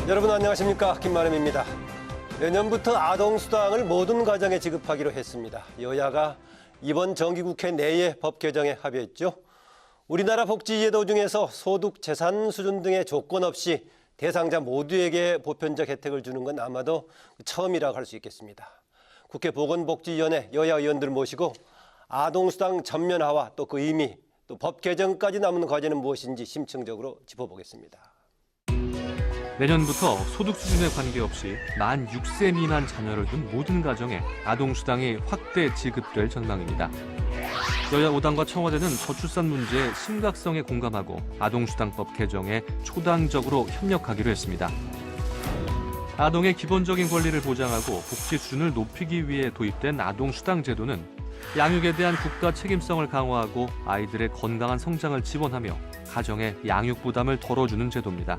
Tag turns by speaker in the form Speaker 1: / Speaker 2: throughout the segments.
Speaker 1: 여러분 안녕하십니까, 김만음입니다. 내년부터 아동수당을 모든 가정에 지급하기로 했습니다. 여야가 이번 정기국회 내에 법 개정에 합의했죠. 우리나라 복지제도 중에서 소득, 재산 수준 등의 조건 없이 대상자 모두에게 보편적 혜택을 주는 건 아마도 처음이라고 할 수 있겠습니다. 국회 보건복지위원회 여야 의원들 모시고 아동수당 전면화와 또 그 의미, 또 법 개정까지 남은 과제는 무엇인지 심층적으로 짚어보겠습니다.
Speaker 2: 내년부터 소득 수준에 관계없이 만 6세 미만 자녀를 둔 모든 가정에 아동수당이 확대 지급될 전망입니다. 여야 5당과 청와대는 저출산 문제의 심각성에 공감하고 아동수당법 개정에 초당적으로 협력하기로 했습니다. 아동의 기본적인 권리를 보장하고 복지 수준을 높이기 위해 도입된 아동수당 제도는 양육에 대한 국가 책임성을 강화하고 아이들의 건강한 성장을 지원하며 가정의 양육 부담을 덜어주는 제도입니다.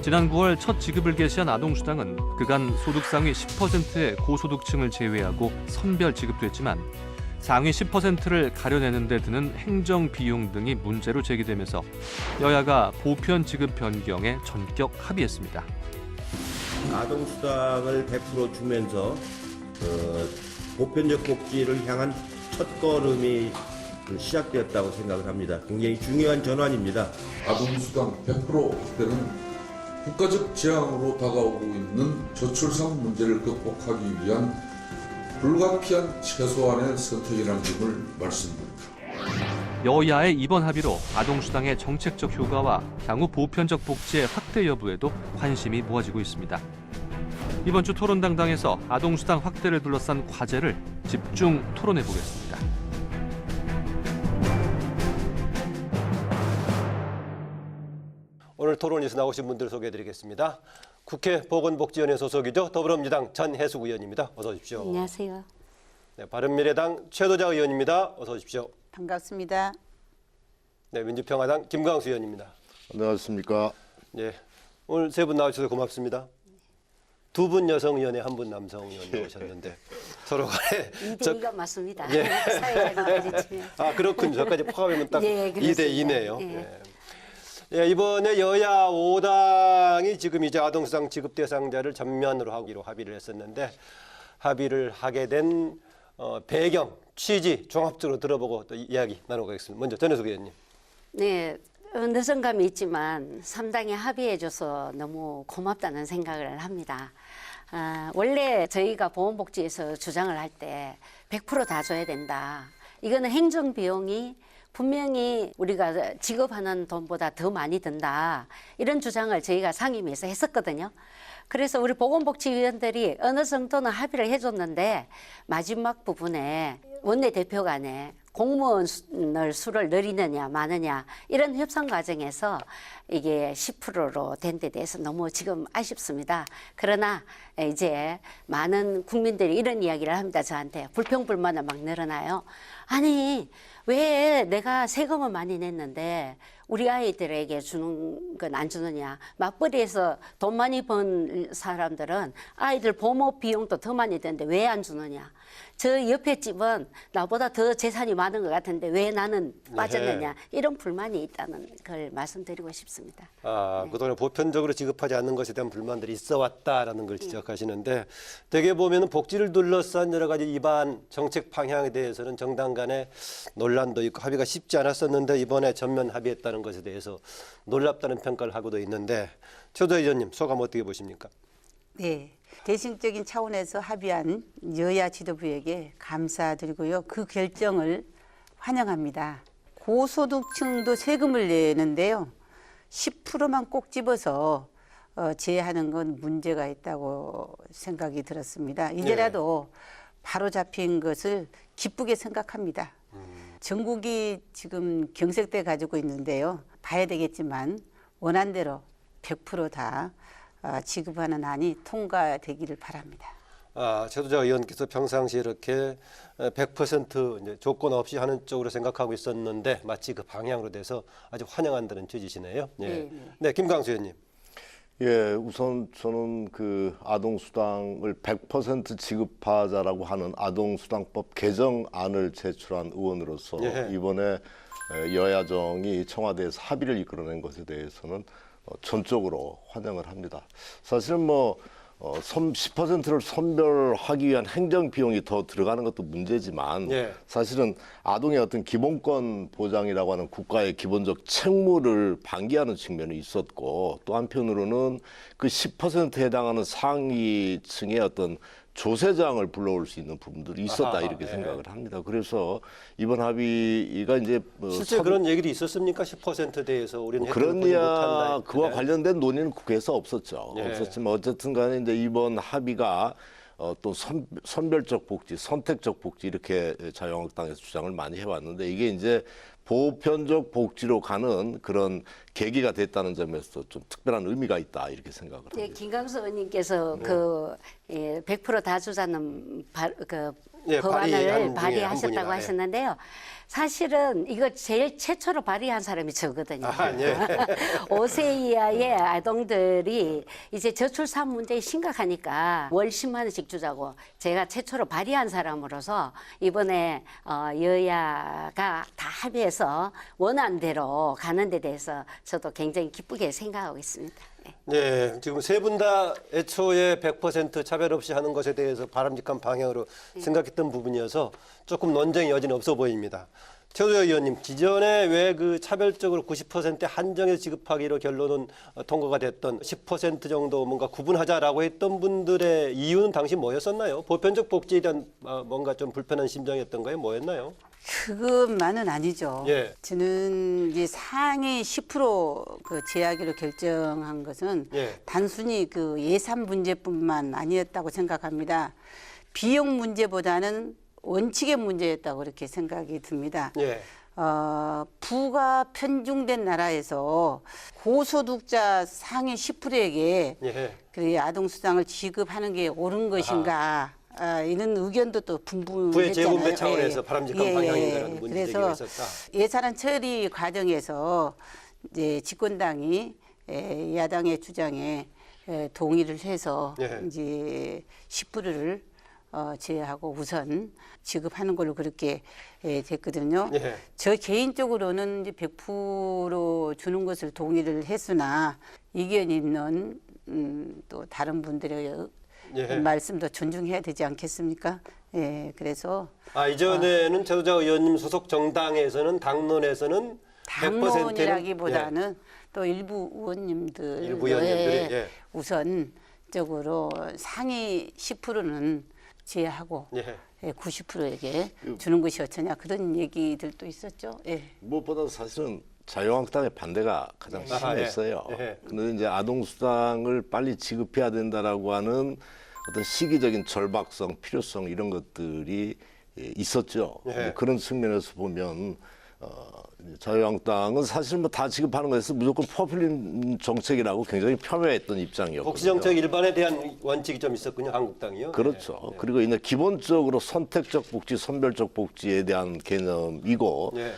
Speaker 2: 지난 9월 첫 지급을 개시한 아동수당은 그간 소득 상위 10%의 고소득층을 제외하고 선별 지급됐지만 상위 10%를 가려내는 데 드는 행정 비용 등이 문제로 제기되면서 여야가 보편 지급 변경에 전격 합의했습니다.
Speaker 3: 아동수당을 100% 주면서 보편적 복지를 향한 첫걸음이 시작되었다고 생각을 합니다. 굉장히 중요한 전환입니다.
Speaker 4: 아동수당 100% 확대는 국가적 재앙으로 다가오고 있는 저출산 문제를 극복하기 위한 불가피한 최소한의 선택이라는 점을 말씀드립니다.
Speaker 2: 여야의 이번 합의로 아동수당의 정책적 효과와 향후 보편적 복지의 확대 여부에도 관심이 모아지고 있습니다. 이번 주 토론당당에서 아동수당 확대를 둘러싼 과제를 집중 토론해 보겠습니다.
Speaker 1: 오늘 토론에서 나오신 분들 소개해드리겠습니다. 국회 보건복지위원회 소속이죠. 더불어민주당 전혜숙 의원입니다. 어서 오십시오.
Speaker 5: 안녕하세요.
Speaker 1: 네, 바른미래당 최도자 의원입니다. 어서 오십시오.
Speaker 5: 반갑습니다.
Speaker 1: 네, 민주평화당 김광수 의원입니다.
Speaker 6: 안녕하십니까.
Speaker 1: 네, 오늘 세 분 나와주셔서 고맙습니다. 두 분 여성 의원에 한 분 남성 의원이 오셨는데 서로 간에
Speaker 5: 2대2가 맞습니다.
Speaker 1: 예.
Speaker 5: 사회자가 치면.
Speaker 1: 아, 그렇군요. 저까지 포함하면 딱
Speaker 5: 예,
Speaker 1: 2대2네요.
Speaker 5: 예.
Speaker 1: 예, 이번에 여야 5당이 지금 이제 아동수당 지급 대상자를 전면으로 하기로 합의를 했었는데 합의를 하게 된 배경, 취지 종합적으로 들어보고 또 이야기 나눠보겠습니다. 먼저 전혜숙 의원님.
Speaker 5: 네, 늦은감이 있지만 3당이 합의해줘서 너무 고맙다는 생각을 합니다. 원래 저희가 보건복지에서 주장을 할 때 100% 다 줘야 된다. 이거는 행정비용이 분명히 우리가 지급하는 돈보다 더 많이 든다. 이런 주장을 저희가 상임위에서 했었거든요. 그래서 우리 보건복지위원들이 어느 정도는 합의를 해줬는데 마지막 부분에 원내대표 간에 공무원 수를 늘리느냐 마느냐 이런 협상 과정에서 이게 10%로 된 데 대해서 너무 지금 아쉽습니다. 그러나 이제 많은 국민들이 이런 이야기를 합니다. 저한테 불평불만을 막 늘어나요. 아니 왜 내가 세금을 많이 냈는데 우리 아이들에게 주는 건 안 주느냐. 맞벌이에서 돈 많이 번 사람들은 아이들 보모 비용도 더 많이 드는데 왜 안 주느냐. 저 옆에 집은 나보다 더 재산이 많은 것 같은데 왜 나는 빠졌느냐. 이런 불만이 있다는 걸 말씀드리고 싶습니다.
Speaker 1: 네. 그동안 보편적으로 지급하지 않는 것에 대한 불만들이 있어 왔다라는 걸 지적하시는데 되게 보면 복지를 둘러싼 여러 가지 입안 정책 방향에 대해서는 정당 간에 논란도 있고 합의가 쉽지 않았었는데 이번에 전면 합의했다는 것에 대해서 놀랍다는 평가를 하고도 있는데 최도자 의원님 소감 어떻게 보십니까?
Speaker 7: 네, 대승적인 차원에서 합의한 여야 지도부에게 감사드리고요. 그 결정을 환영합니다. 고소득층도 세금을 내는데요. 10%만 꼭 집어서 제하는 건 문제가 있다고 생각이 들었습니다. 이제라도 바로 잡힌 것을 기쁘게 생각합니다. 전국이 지금 경색돼 가지고 있는데요. 봐야 되겠지만 원안대로 100% 다 지급하는 안이 통과되기를 바랍니다.
Speaker 1: 최도자 의원께서 평상시에 이렇게 100% 이제 조건 없이 하는 쪽으로 생각하고 있었는데 마치 그 방향으로 돼서 아주 환영한다는 취지시네요. 네, 네, 김광수 의원님.
Speaker 6: 예, 우선 저는 그 아동수당을 100% 지급하자라고 하는 아동수당법 개정안을 제출한 의원으로서 이번에 여야정이 청와대에서 합의를 이끌어낸 것에 대해서는 전적으로 환영을 합니다. 사실은 뭐 10%를 선별하기 위한 행정 비용이 더 들어가는 것도 문제지만
Speaker 1: 예.
Speaker 6: 사실은 아동의 어떤 기본권 보장이라고 하는 국가의 기본적 책무를 방기하는 측면이 있었고, 또 한편으로는 그 10%에 해당하는 상위층의 어떤 조세장을 불러올 수 있는 부분들이 있었다,
Speaker 1: 아하,
Speaker 6: 이렇게
Speaker 1: 예.
Speaker 6: 생각을 합니다. 그래서 이번 합의가 이제
Speaker 1: 실제 그런 얘기도 있었습니까? 10%에 대해서 우리는
Speaker 6: 그런
Speaker 1: 혜택을 보지 못한다.
Speaker 6: 이야 그와 관련된 논의는 국회에서 없었죠.
Speaker 1: 예.
Speaker 6: 없었지만 어쨌든 간에 이제 이번 합의가 또 선별적 복지, 선택적 복지 이렇게 자유한국당에서 주장을 많이 해왔는데, 이게 이제 보편적 복지로 가는 그런 계기가 됐다는 점에서 좀 특별한 의미가 있다, 이렇게 생각을
Speaker 5: 네,
Speaker 6: 합니다.
Speaker 5: 김강수 의원님께서 그 100% 다주자는
Speaker 1: 예,
Speaker 5: 법안을
Speaker 1: 발의한 중에 한
Speaker 5: 발의하셨다고
Speaker 1: 분이라, 예.
Speaker 5: 하셨는데요. 사실은 이거 제일 최초로 발의한 사람이 저거든요.
Speaker 1: 아, 예.
Speaker 5: 5세 이하의 아동들이 이제 저출산 문제가 심각하니까 월 10만 원씩 주자고 제가 최초로 발의한 사람으로서 이번에 여야가 다 합의해서 원안대로 가는 데 대해서 저도 굉장히 기쁘게 생각하고 있습니다. 네.
Speaker 1: 네, 지금 세 분 다 애초에 100% 차별 없이 하는 것에 대해서 바람직한 방향으로 생각했던 부분이어서 조금 논쟁의 여지는 없어 보입니다. 최도혁 의원님, 기존에 왜 그 차별적으로 90% 한정해서 지급하기로 결론은 통과가 됐던 10% 정도 뭔가 구분하자라고 했던 분들의 이유는 당시 뭐였었나요? 보편적 복지에 대한 뭔가 좀 불편한 심정이었던가요? 뭐였나요?
Speaker 7: 그것만은 아니죠.
Speaker 1: 예.
Speaker 7: 저는 이제 상위 10%그 제하기로 결정한 것은
Speaker 1: 예.
Speaker 7: 단순히 그 예산 문제뿐만 아니었다고 생각합니다. 비용 문제보다는 원칙의 문제였다고 그렇게 생각이 듭니다.
Speaker 1: 예.
Speaker 7: 부가 편중된 나라에서 고소득자 상위 10%에게
Speaker 1: 예.
Speaker 7: 그 아동수당을 지급하는 게 옳은 것인가, 이런 의견도 또 분분했잖아요.
Speaker 1: 부의 재분배 차원에서
Speaker 7: 예.
Speaker 1: 바람직한
Speaker 7: 예,
Speaker 1: 방향인다는
Speaker 7: 예.
Speaker 1: 문제 제기가
Speaker 7: 그래서
Speaker 1: 있었다.
Speaker 7: 예산안 처리 과정에서 이제 집권당이 야당의 주장에 동의를 해서
Speaker 1: 예.
Speaker 7: 이제 10%를 제하고 우선 지급하는 걸로 그렇게 됐거든요.
Speaker 1: 예.
Speaker 7: 저 개인적으로는 이제 100% 주는 것을 동의를 했으나 이견 있는 또 다른 분들의
Speaker 1: 예.
Speaker 7: 말씀도 존중해야 되지 않겠습니까? 예, 그래서
Speaker 1: 이전에는 최도자 의원님 소속 정당에서는 당론에서는 100%는
Speaker 7: 당론이라기보다는 또 일부 의원님들
Speaker 1: 일부 의원님들이, 예.
Speaker 7: 우선적으로 상위 10%는 제하고
Speaker 1: 예.
Speaker 7: 90%에게 주는 것이 어쩌냐, 그런 얘기들도 있었죠. 예.
Speaker 6: 무엇보다 사실은 자유한국당의 반대가 가장
Speaker 1: 아하,
Speaker 6: 심했어요.
Speaker 1: 예.
Speaker 6: 그런데 이제 아동수당을 빨리 지급해야 된다라고 하는 어떤 시기적인 절박성, 필요성 이런 것들이 있었죠.
Speaker 1: 예.
Speaker 6: 그런 측면에서 보면 자유한국당은 사실 뭐 다 지급하는 것에서 무조건 포퓰리즘 정책이라고 굉장히 폄훼했던 입장이었거든요.
Speaker 1: 복지정책 일반에 대한 원칙이 좀 있었군요, 한국당이요.
Speaker 6: 그렇죠.
Speaker 1: 예.
Speaker 6: 그리고 이제 기본적으로 선택적 복지, 선별적 복지에 대한 개념이고
Speaker 1: 예.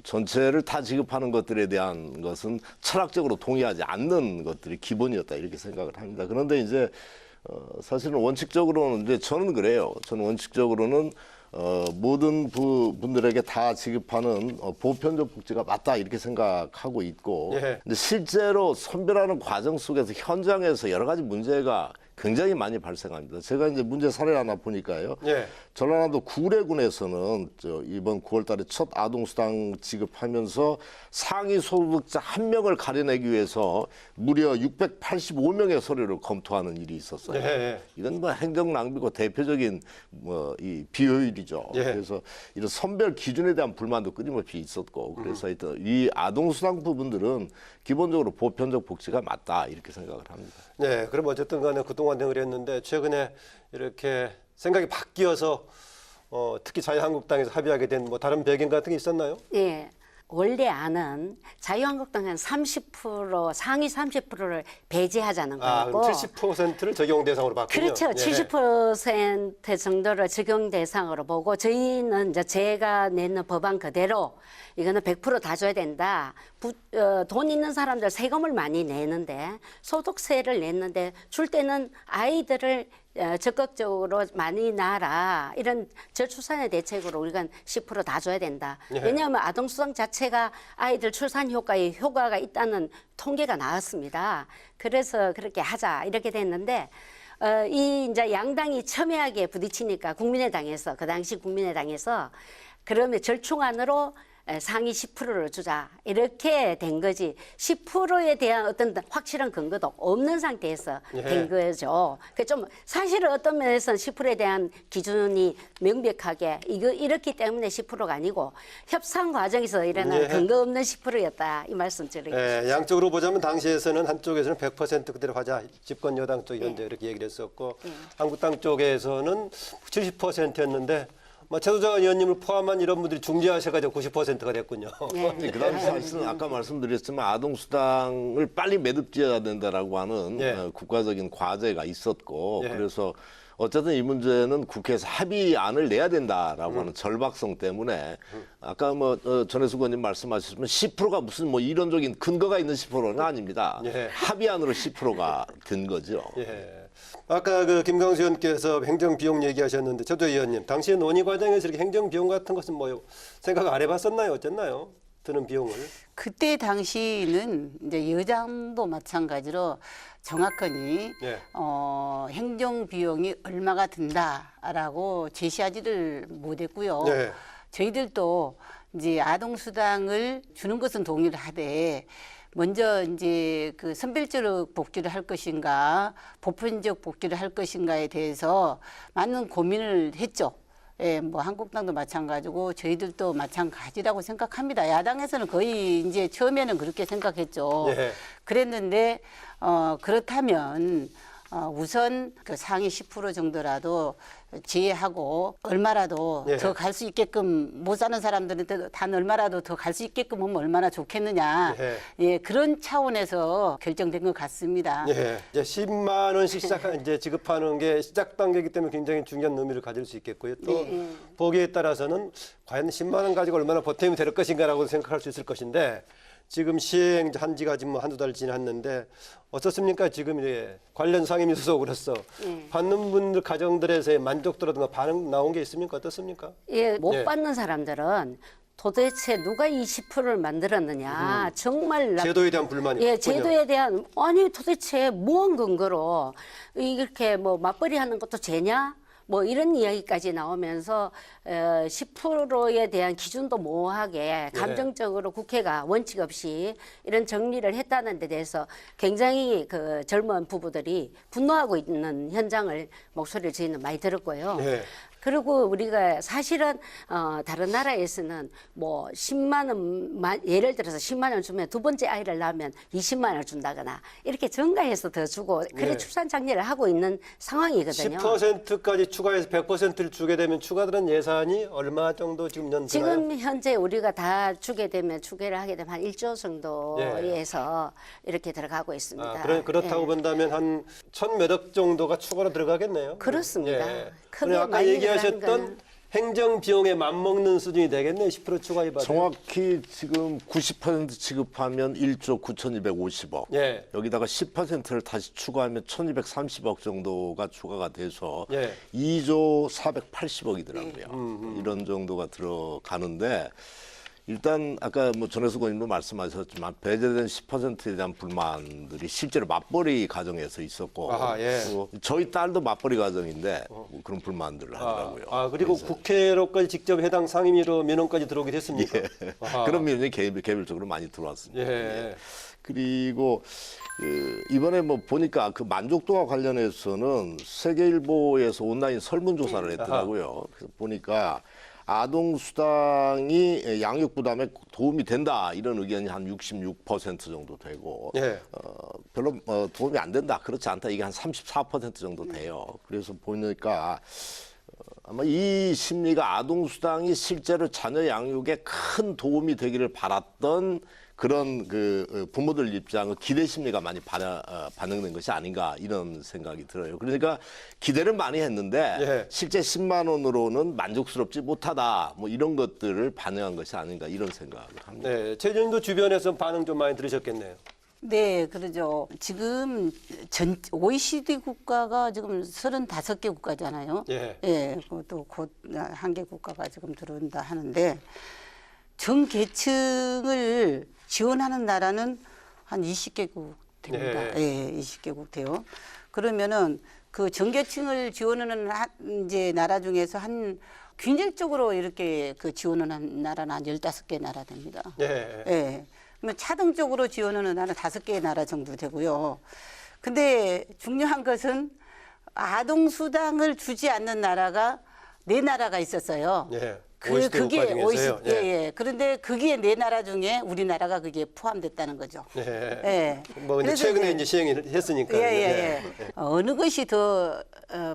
Speaker 6: 전체를 다 지급하는 것들에 대한 것은 철학적으로 동의하지 않는 것들이 기본이었다, 이렇게 생각을 합니다. 그런데 이제 사실은 원칙적으로는 이제 저는 그래요. 저는 원칙적으로는 모든 분들에게 다 지급하는 보편적 복지가 맞다, 이렇게 생각하고 있고,
Speaker 1: 예.
Speaker 6: 근데 실제로 선별하는 과정 속에서 현장에서 여러 가지 문제가 굉장히 많이 발생합니다. 제가 이제 문제 사례 하나 보니까요.
Speaker 1: 예.
Speaker 6: 전라남도 구례군에서는 이번 9월달에 첫 아동수당 지급하면서 상위 소득자 1명을 가려내기 위해서 무려 685명의 서류를 검토하는 일이 있었어요.
Speaker 1: 예.
Speaker 6: 이건 뭐 행정 낭비고 대표적인 이 비효율이죠.
Speaker 1: 예.
Speaker 6: 그래서 이런 선별 기준에 대한 불만도 끊임없이 있었고, 그래서 하여튼 이 아동수당 부분들은 기본적으로 보편적 복지가 맞다, 이렇게 생각을 합니다.
Speaker 1: 네, 그럼 어쨌든 간에 그동안 그랬는데 최근에 이렇게 생각이 바뀌어서 특히 자유한국당에서 합의하게 된 뭐 다른 배경 같은 게 있었나요?
Speaker 5: 예. 원래 안은 자유한국당은 30% 상위 30%를 배제하자는 거고,
Speaker 1: 그럼 70%를 적용 대상으로 봤군요.
Speaker 5: 그렇죠.
Speaker 1: 예.
Speaker 5: 70% 정도를 적용 대상으로 보고, 저희는 이제 제가 내는 법안 그대로 이거는 100% 다 줘야 된다. 돈 있는 사람들 세금을 많이 내는데, 소득세를 냈는데 줄 때는 아이들을 적극적으로 많이 낳아라. 이런 저출산의 대책으로 우리가 10% 다 줘야 된다.
Speaker 1: 예.
Speaker 5: 왜냐하면 아동수당 자체가 아이들 출산 효과에 효과가 있다는 통계가 나왔습니다. 그래서 그렇게 하자 이렇게 됐는데 이 이제 양당이 첨예하게 부딪히니까 국민의당에서 그 당시 국민의당에서 그러면 절충안으로 상위 10%를 주자 이렇게 된 거지 10%에 대한 어떤 확실한 근거도 없는 상태에서
Speaker 1: 예.
Speaker 5: 된 거죠. 그 좀 사실은 어떤 면에서는 10%에 대한 기준이 명백하게 이렇기 때문에 10%가 아니고 협상 과정에서 일어난
Speaker 1: 예.
Speaker 5: 근거 없는 10%였다 이 말씀 드리겠습니다.
Speaker 1: 예, 양쪽으로 보자면 당시에서는 한쪽에서는 100% 그대로 하자 집권 여당 쪽이었는데 이렇게 얘기를 했었고 한국당 쪽에서는 70%였는데 최도장 의원님을 포함한 이런 분들이 중재하셔가지고 90%가 됐군요.
Speaker 6: 그다음에 사실은 아까 말씀드렸지만 아동수당을 빨리 매듭지어야 된다라고 하는
Speaker 1: 예.
Speaker 6: 국가적인 과제가 있었고
Speaker 1: 예.
Speaker 6: 그래서 어쨌든 이 문제는 국회에서 합의안을 내야 된다라고 하는 절박성 때문에 아까 전혜숙 의원님 말씀하셨지만 10%가 무슨 이론적인 근거가 있는 10%는 아닙니다.
Speaker 1: 예.
Speaker 6: 합의안으로 10%가 된 거죠.
Speaker 1: 예. 아까 그 김광수 의원께서 행정 비용 얘기하셨는데 저도 의원님 당시에 논의 과정에서 이렇게 행정 비용 같은 것은 생각 안 해봤었나요? 어쨌나요? 드는 비용을.
Speaker 7: 그때 당시는 이제 여당도 마찬가지로 정확하니
Speaker 1: 예.
Speaker 7: 행정 비용이 얼마가 든다라고 제시하지를 못했고요.
Speaker 1: 네.
Speaker 7: 저희들도 이제 아동수당을 주는 것은 동의를 하되 먼저 이제 그 선별적 복지를 할 것인가 보편적 복지를 할 것인가에 대해서 많은 고민을 했죠. 예, 한국당도 마찬가지고 저희들도 마찬가지라고 생각합니다. 야당에서는 거의 이제 처음에는 그렇게 생각했죠.
Speaker 1: 예.
Speaker 7: 그랬는데 그렇다면 우선 그 상위 10% 정도라도 제외하고 얼마라도
Speaker 1: 예.
Speaker 7: 더 갈 수 있게끔 못 사는 사람들한테 단 얼마라도 더 갈 수 있게끔 하면 얼마나 좋겠느냐.
Speaker 1: 예.
Speaker 7: 예, 그런 차원에서 결정된 것 같습니다.
Speaker 1: 예. 이제 10만 원씩 이제 지급하는 게 시작 단계이기 때문에 굉장히 중요한 의미를 가질 수 있겠고요. 또 보기에 따라서는 과연 10만 원 가지고 얼마나 보탬이 될 것인가라고 생각할 수 있을 것인데 지금 시행한 지가 지금 한두 달 지났는데 어떻습니까? 지금 이제 관련 상임위 소속으로서 받는 분들 가정들에서의 만족도라든가 반응 나온 게 있습니까? 어떻습니까?
Speaker 5: 예, 못
Speaker 1: 예.
Speaker 5: 받는 사람들은 도대체 누가 이 10%를 만들었느냐. 정말
Speaker 1: 제도에 대한 불만이
Speaker 5: 예,
Speaker 1: 컸군요.
Speaker 5: 제도에 대한 아니 도대체 무언 근거로 이렇게 맞벌이 하는 것도 죄냐? 이런 이야기까지 나오면서 10%에 대한 기준도 모호하게 감정적으로 국회가 원칙 없이 이런 정리를 했다는 데 대해서 굉장히 그 젊은 부부들이 분노하고 있는 현장을 목소리를 저희는 많이 들었고요.
Speaker 1: 예.
Speaker 5: 그리고 우리가 사실은 다른 나라에서는 10만 원 예를 들어서 10만 원 주면 두 번째 아이를 낳으면 20만 원을 준다거나 이렇게 증가해서 더 주고 그래
Speaker 1: 네.
Speaker 5: 출산 장려를 하고 있는 상황이거든요.
Speaker 1: 10%까지 추가해서 100%를 주게 되면 추가되는 예산이 얼마 정도 지금 연드나요?
Speaker 5: 지금 현재 우리가 다 추계를 하게 되면 한 1조 정도에서 이렇게 들어가고 있습니다.
Speaker 1: 그렇다고
Speaker 5: 예.
Speaker 1: 본다면 한 1,000몇억 정도가 추가로 들어가겠네요.
Speaker 5: 그렇습니다.
Speaker 1: 예.
Speaker 5: 크게
Speaker 1: 아까
Speaker 5: 많이
Speaker 1: 얘기하셨던
Speaker 5: 들어가는 거는.
Speaker 1: 행정 비용에 맞먹는 수준이 되겠네요. 10% 추가 해봐도.
Speaker 6: 정확히 지금 90% 지급하면 1조 9,250억.
Speaker 1: 예.
Speaker 6: 여기다가 10%를 다시 추가하면 1,230억 정도가 추가가 돼서
Speaker 1: 예.
Speaker 6: 2조 480억이더라고요. 이런 정도가 들어가는데 일단 아까 전혜숙 의원님도 말씀하셨지만 배제된 10%에 대한 불만들이 실제로 맞벌이 가정에서 있었고
Speaker 1: 아하, 예.
Speaker 6: 또 저희 딸도 맞벌이 가정인데 그런 불만들을 하더라고요.
Speaker 1: 그리고
Speaker 6: 그래서
Speaker 1: 국회로까지 직접 해당 상임위로 민원까지 들어오게 됐습니까? 아하.
Speaker 6: 그런 면이 개별적으로 많이 들어왔습니다.
Speaker 1: 예.
Speaker 6: 그리고 이번에 보니까 그 만족도와 관련해서는 세계일보에서 온라인 설문조사를 했더라고요. 그래서 보니까 아동수당이 양육 부담에 도움이 된다 이런 의견이 한 66% 정도 되고
Speaker 1: 예.
Speaker 6: 별로 도움이 안 된다 그렇지 않다 이게 한 34% 정도 돼요. 그래서 보니까 아마 이 심리가 아동수당이 실제로 자녀 양육에 큰 도움이 되기를 바랐던 그런 그 부모들 입장의 기대 심리가 많이 반영된 것이 아닌가 이런 생각이 들어요. 그러니까 기대는 많이 했는데
Speaker 1: 예.
Speaker 6: 실제 10만 원으로는 만족스럽지 못하다 이런 것들을 반영한 것이 아닌가 이런 생각을 합니다.
Speaker 1: 네. 최 의원님도 주변에서 반응 좀 많이 들으셨겠네요.
Speaker 7: 네, 그러죠. 지금 전 OECD 국가가 지금 35개 국가잖아요.
Speaker 1: 예.
Speaker 7: 예, 또 곧 한 개 국가가 지금 들어온다 하는데 정계층을 지원하는 나라는 한 20개국 됩니다. 예, 20개국 돼요. 그러면은 그 정계층을 지원하는 이제 나라 중에서 한 균열적으로 이렇게 그 지원하는 나라는 한 15개 나라 됩니다.
Speaker 1: 예.
Speaker 7: 예. 그러면 차등적으로 지원하는 나라는 5개의 나라 정도 되고요. 근데 중요한 것은 아동수당을 주지 않는 나라가 4나라가 있었어요.
Speaker 1: 예. OECD 국가 중에서요.
Speaker 7: 예, 예. 그런데 그게 4나라 중에 우리나라가 그게 포함됐다는 거죠.
Speaker 1: 예.
Speaker 7: 예.
Speaker 1: 뭐 이제
Speaker 7: 그래서
Speaker 1: 최근에
Speaker 7: 이제-
Speaker 1: 이제 시행을 했으니까.
Speaker 7: 예, 예, 예. 어느 것이 더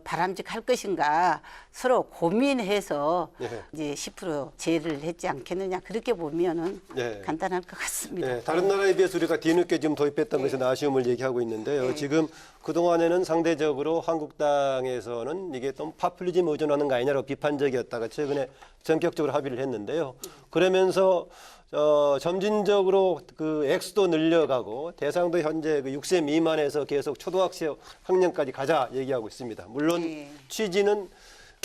Speaker 7: 바람직할 것인가 서로 고민해서
Speaker 1: 예.
Speaker 7: 이제 10% 제를 했지 않겠느냐 그렇게 보면은
Speaker 1: 예.
Speaker 7: 간단할 것 같습니다.
Speaker 1: 예, 다른 나라에 비해서 우리가 뒤늦게 좀 도입했던 것에 아쉬움을 얘기하고 있는데요. 지금 그동안에는 상대적으로 한국 당에서는 이게 좀 파퓰리즘 의존하는 거 아니냐고 비판적이었다가 최근에 전격적으로 합의를 했는데요. 그러면서 점진적으로 그 액수도 늘려가고 대상도 현재 그 6세 미만에서 계속 초등학생 학년까지 가자 얘기하고 있습니다. 물론
Speaker 7: 예.
Speaker 1: 취지는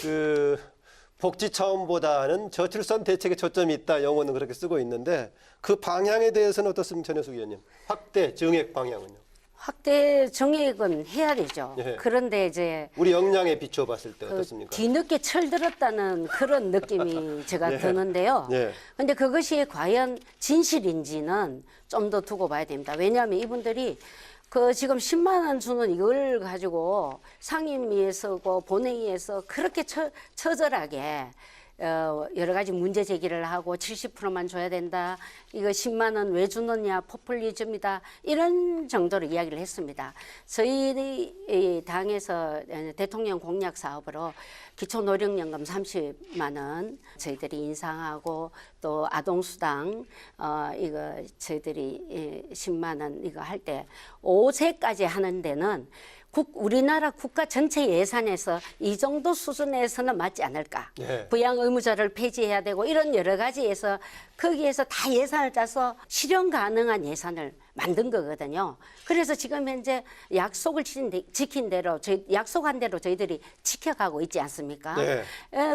Speaker 1: 그 복지 차원보다는 저출산 대책에 초점이 있다. 영어는 그렇게 쓰고 있는데 그 방향에 대해서는 어떻습니까, 전혜숙 의원님? 확대 정액 방향은요?
Speaker 5: 확대 정액은 해야 되죠.
Speaker 1: 예.
Speaker 5: 그런데 이제
Speaker 1: 우리 역량에 비춰 봤을 때
Speaker 5: 그
Speaker 1: 어떻습니까?
Speaker 5: 뒤늦게 철들었다는 그런 느낌이 제가
Speaker 1: 예.
Speaker 5: 드는데요.
Speaker 1: 예.
Speaker 5: 근데 그것이 과연 진실인지는 좀 더 두고 봐야 됩니다. 왜냐하면 이분들이 그 지금 10만 원 주는 이걸 가지고 상임위에서고 본회의에서 그렇게 처절하게 여러 가지 문제 제기를 하고 70%만 줘야 된다. 이거 10만 원 왜 주느냐 포퓰리즘이다. 이런 정도로 이야기를 했습니다. 저희 당에서 대통령 공약 사업으로 기초노령연금 30만 원 저희들이 인상하고 또 아동수당 이거 저희들이 10만 원 이거 할 때 5세까지 하는 데는 우리나라 국가 전체 예산에서 이 정도 수준에서는 맞지 않을까.
Speaker 1: 예.
Speaker 5: 부양 의무자를 폐지해야 되고 이런 여러 가지에서 거기에서 다 예산을 짜서 실현 가능한 예산을 만든 거거든요. 그래서 지금 현재 약속을 지킨 대로 약속한 대로 저희들이 지켜가고 있지 않습니까?
Speaker 1: 네.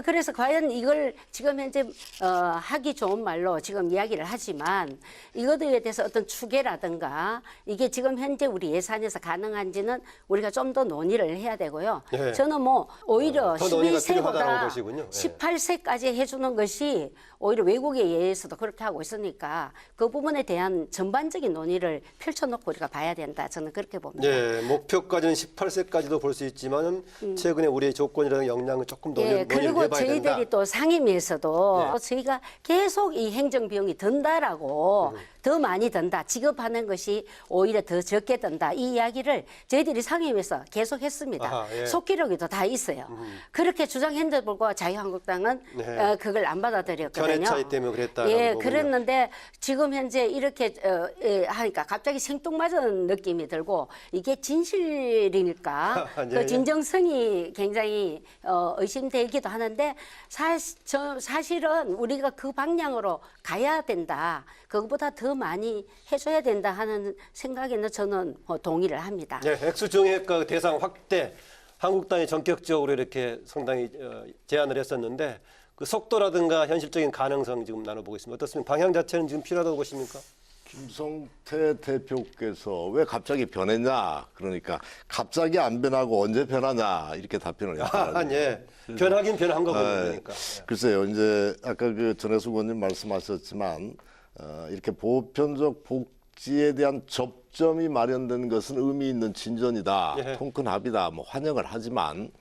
Speaker 5: 그래서 과연 이걸 지금 현재 하기 좋은 말로 지금 이야기를 하지만 이것에 대해서 어떤 추계라든가 이게 지금 현재 우리 예산에서 가능한지는 우리가 좀 더 논의를 해야 되고요.
Speaker 1: 네.
Speaker 5: 저는 뭐 오히려
Speaker 1: 더 논의가 필요하다는
Speaker 5: 12세보다
Speaker 1: 것이군요. 네.
Speaker 5: 18세까지 해주는 것이 오히려 외국에 의해서도 그렇게 하고 있으니까 그 부분에 대한 전반적인 논의를 펼쳐놓고 우리가 봐야 된다. 저는 그렇게 봅니다.
Speaker 1: 예, 목표까지는 18세까지도 볼 수 있지만 최근에 우리의 조건이라는 역량을 조금 논의를
Speaker 5: 예, 그리고
Speaker 1: 해봐야
Speaker 5: 저희들이
Speaker 1: 된다.
Speaker 5: 또 상임위에서도
Speaker 1: 네.
Speaker 5: 저희가 계속 이 행정 비용이 든다라고 더 많이 든다. 지급하는 것이 오히려 더 적게 든다. 이 이야기를 저희들이 상임위에서 계속 했습니다.
Speaker 1: 아하, 예.
Speaker 5: 속기록에도 다 있어요. 그렇게 주장했는데 불구하고 자유한국당은
Speaker 1: 네.
Speaker 5: 그걸 안 받아들였거든요.
Speaker 1: 견해 차이 때문에 그랬다는
Speaker 5: 예,
Speaker 1: 거군요.
Speaker 5: 그랬는데 지금 현재 이렇게 하니까 갑자기 생뚱맞은 느낌이 들고 이게 진실일까?
Speaker 1: 예,
Speaker 5: 그
Speaker 1: 예.
Speaker 5: 진정성이 굉장히 의심되기도 하는데 사실은 우리가 그 방향으로 가야 된다. 그것보다 더 많이 해줘야 된다 하는 생각에는 저는 동의를 합니다.
Speaker 1: 예, 액수 정액과 대상 확대 한국당이 전격적으로 이렇게 상당히 제안을 했었는데 그 속도라든가 현실적인 가능성 지금 나눠보고 있습니다. 어떻습니까? 방향 자체는 지금 필요하다고 보십니까?
Speaker 6: 김성태 대표께서 왜 갑자기 변했냐 그러니까 갑자기 안 변하고 언제 변하냐 이렇게 답변을 했더라고요.
Speaker 1: 예. 변하긴 변한 거군요.
Speaker 6: 아,
Speaker 1: 그러니까.
Speaker 6: 글쎄요, 이제 아까 그 전혜숙 의원님 말씀하셨지만 이렇게 보편적 복지에 대한 접점이 마련된 것은 의미 있는 진전이다,
Speaker 1: 예.
Speaker 6: 통큰 합의다, 뭐 환영을 하지만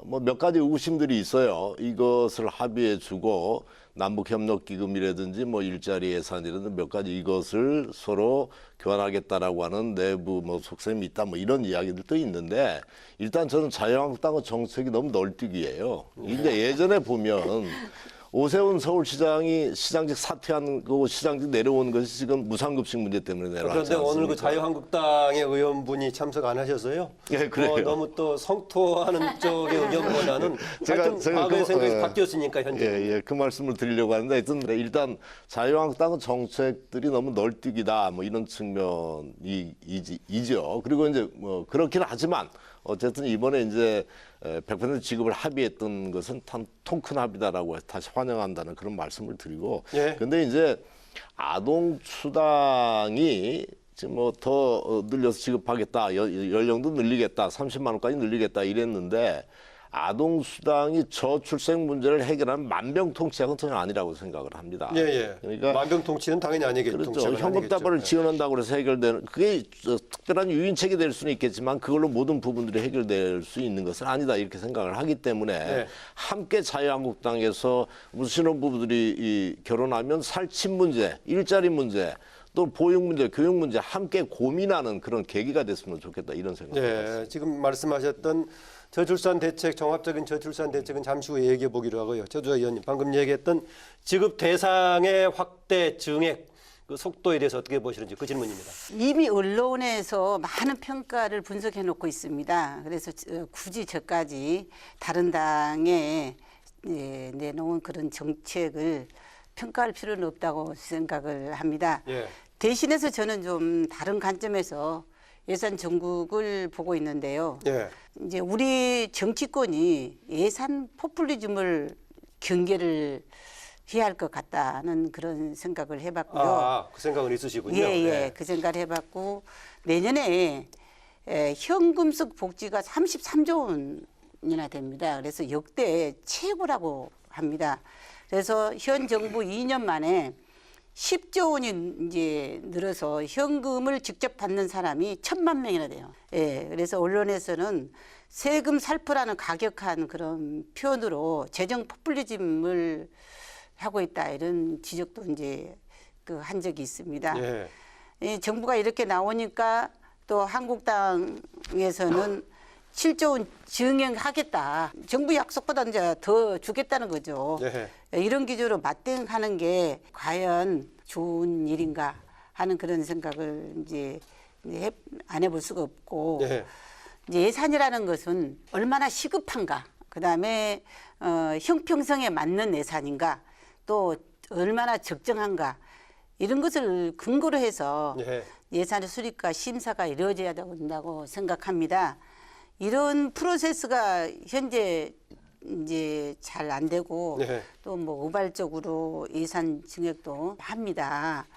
Speaker 6: 뭐 몇 가지 의구심들이 있어요. 이것을 합의해주고 남북협력기금이라든지 뭐 일자리 예산이라든지 몇 가지 이것을 서로 교환하겠다라고 하는 내부 뭐 속셈이 있다 뭐 이런 이야기들도 있는데 일단 저는 자유한국당의 정책이 너무 널뛰기예요. 이제 예전에 보면 오세훈 서울시장이 시장직 사퇴한 거 시장직 내려온 것이 지금 무상급식 문제 때문에 내려왔지
Speaker 1: 그런데
Speaker 6: 않습니까?
Speaker 1: 오늘 그 자유한국당의 의원분이 참석 안 하셔서요.
Speaker 6: 예, 그래요.
Speaker 1: 너무 또 성토하는 쪽의 의견보다는
Speaker 6: 제가
Speaker 1: 과거의 생각이
Speaker 6: 예.
Speaker 1: 바뀌었으니까 현재.
Speaker 6: 예, 그 말씀을 드리려고 하는데 하여튼 일단 자유한국당은 정책들이 너무 널뛰기다 뭐 이런 측면이죠. 그리고 이제 뭐 그렇긴 하지만 어쨌든 이번에 이제 100% 지급을 합의했던 것은 통큰 합의다라고 다시 환영한다는 그런 말씀을 드리고.
Speaker 1: 예.
Speaker 6: 근데 이제 아동수당이 지금 뭐 더 늘려서 지급하겠다, 연령도 늘리겠다, 30만 원까지 늘리겠다 이랬는데 아동수당이 저출생 문제를 해결하는 만병통치약은 전혀 아니라고 생각을 합니다.
Speaker 1: 예.
Speaker 6: 그러니까
Speaker 1: 만병통치는 당연히 아니겠죠.
Speaker 6: 그렇죠. 현금다발을 지원한다고 해서 해결되는 그게 특별한 유인책이 될 수는 있겠지만 그걸로 모든 부분들이 해결될 수 있는 것은 아니다 이렇게 생각을 하기 때문에
Speaker 1: 네.
Speaker 6: 함께 자유한국당에서 무슨 신혼부부들이 결혼하면 살침 문제, 일자리 문제, 또 보육 문제, 교육 문제 함께 고민하는 그런 계기가 됐으면 좋겠다 이런 생각을 합니다.
Speaker 1: 예, 지금 말씀하셨던 저출산 대책, 종합적인 저출산 대책은 잠시 후에 얘기해 보기로 하고요. 최두하 의원님 방금 얘기했던 지급 대상의 확대 증액 그 속도에 대해서 어떻게 보시는지 그 질문입니다.
Speaker 7: 이미 언론에서 많은 평가를 분석해 놓고 있습니다. 그래서 굳이 저까지 다른 당에 내놓은 그런 정책을 평가할 필요는 없다고 생각을 합니다.
Speaker 1: 예.
Speaker 7: 대신해서 저는 좀 다른 관점에서 예산 정국을 보고 있는데요.
Speaker 1: 예.
Speaker 7: 이제 우리 정치권이 예산 포퓰리즘을 경계를 해야 할 것 같다는 그런 생각을 해봤고요.
Speaker 1: 그 생각은 있으시군요.
Speaker 7: 예, 그 생각을 해봤고 내년에 현금성 복지가 33조 원이나 됩니다. 그래서 역대 최고라고 합니다. 그래서 현 정부 2년 만에 10조 원이 이제 늘어서 현금을 직접 받는 사람이 1,000만 명이나 돼요. 예, 그래서 언론에서는 세금 살포라는 가격한 그런 표현으로 재정 포퓰리즘을 하고 있다 이런 지적도 이제 한 적이 있습니다.
Speaker 1: 예.
Speaker 7: 이 정부가 이렇게 나오니까 또 한국당에서는 7조 원 증액하겠다. 정부 약속보다 이제 더 주겠다는 거죠.
Speaker 1: 예.
Speaker 7: 이런 기조로 맞대응하는 게 과연 좋은 일인가 하는 그런 생각을 이제 안 해볼 수가 없고
Speaker 1: 예.
Speaker 7: 이제 예산이라는 것은 얼마나 시급한가, 그 다음에 형평성에 맞는 예산인가, 또 얼마나 적정한가 이런 것을 근거로 해서
Speaker 1: 예.
Speaker 7: 예산의 수립과 심사가 이루어져야 된다고 생각합니다. 이런 프로세스가 현재 이제 잘 안 되고
Speaker 1: 네.
Speaker 7: 또 뭐 우발적으로 예산 증액도 합니다.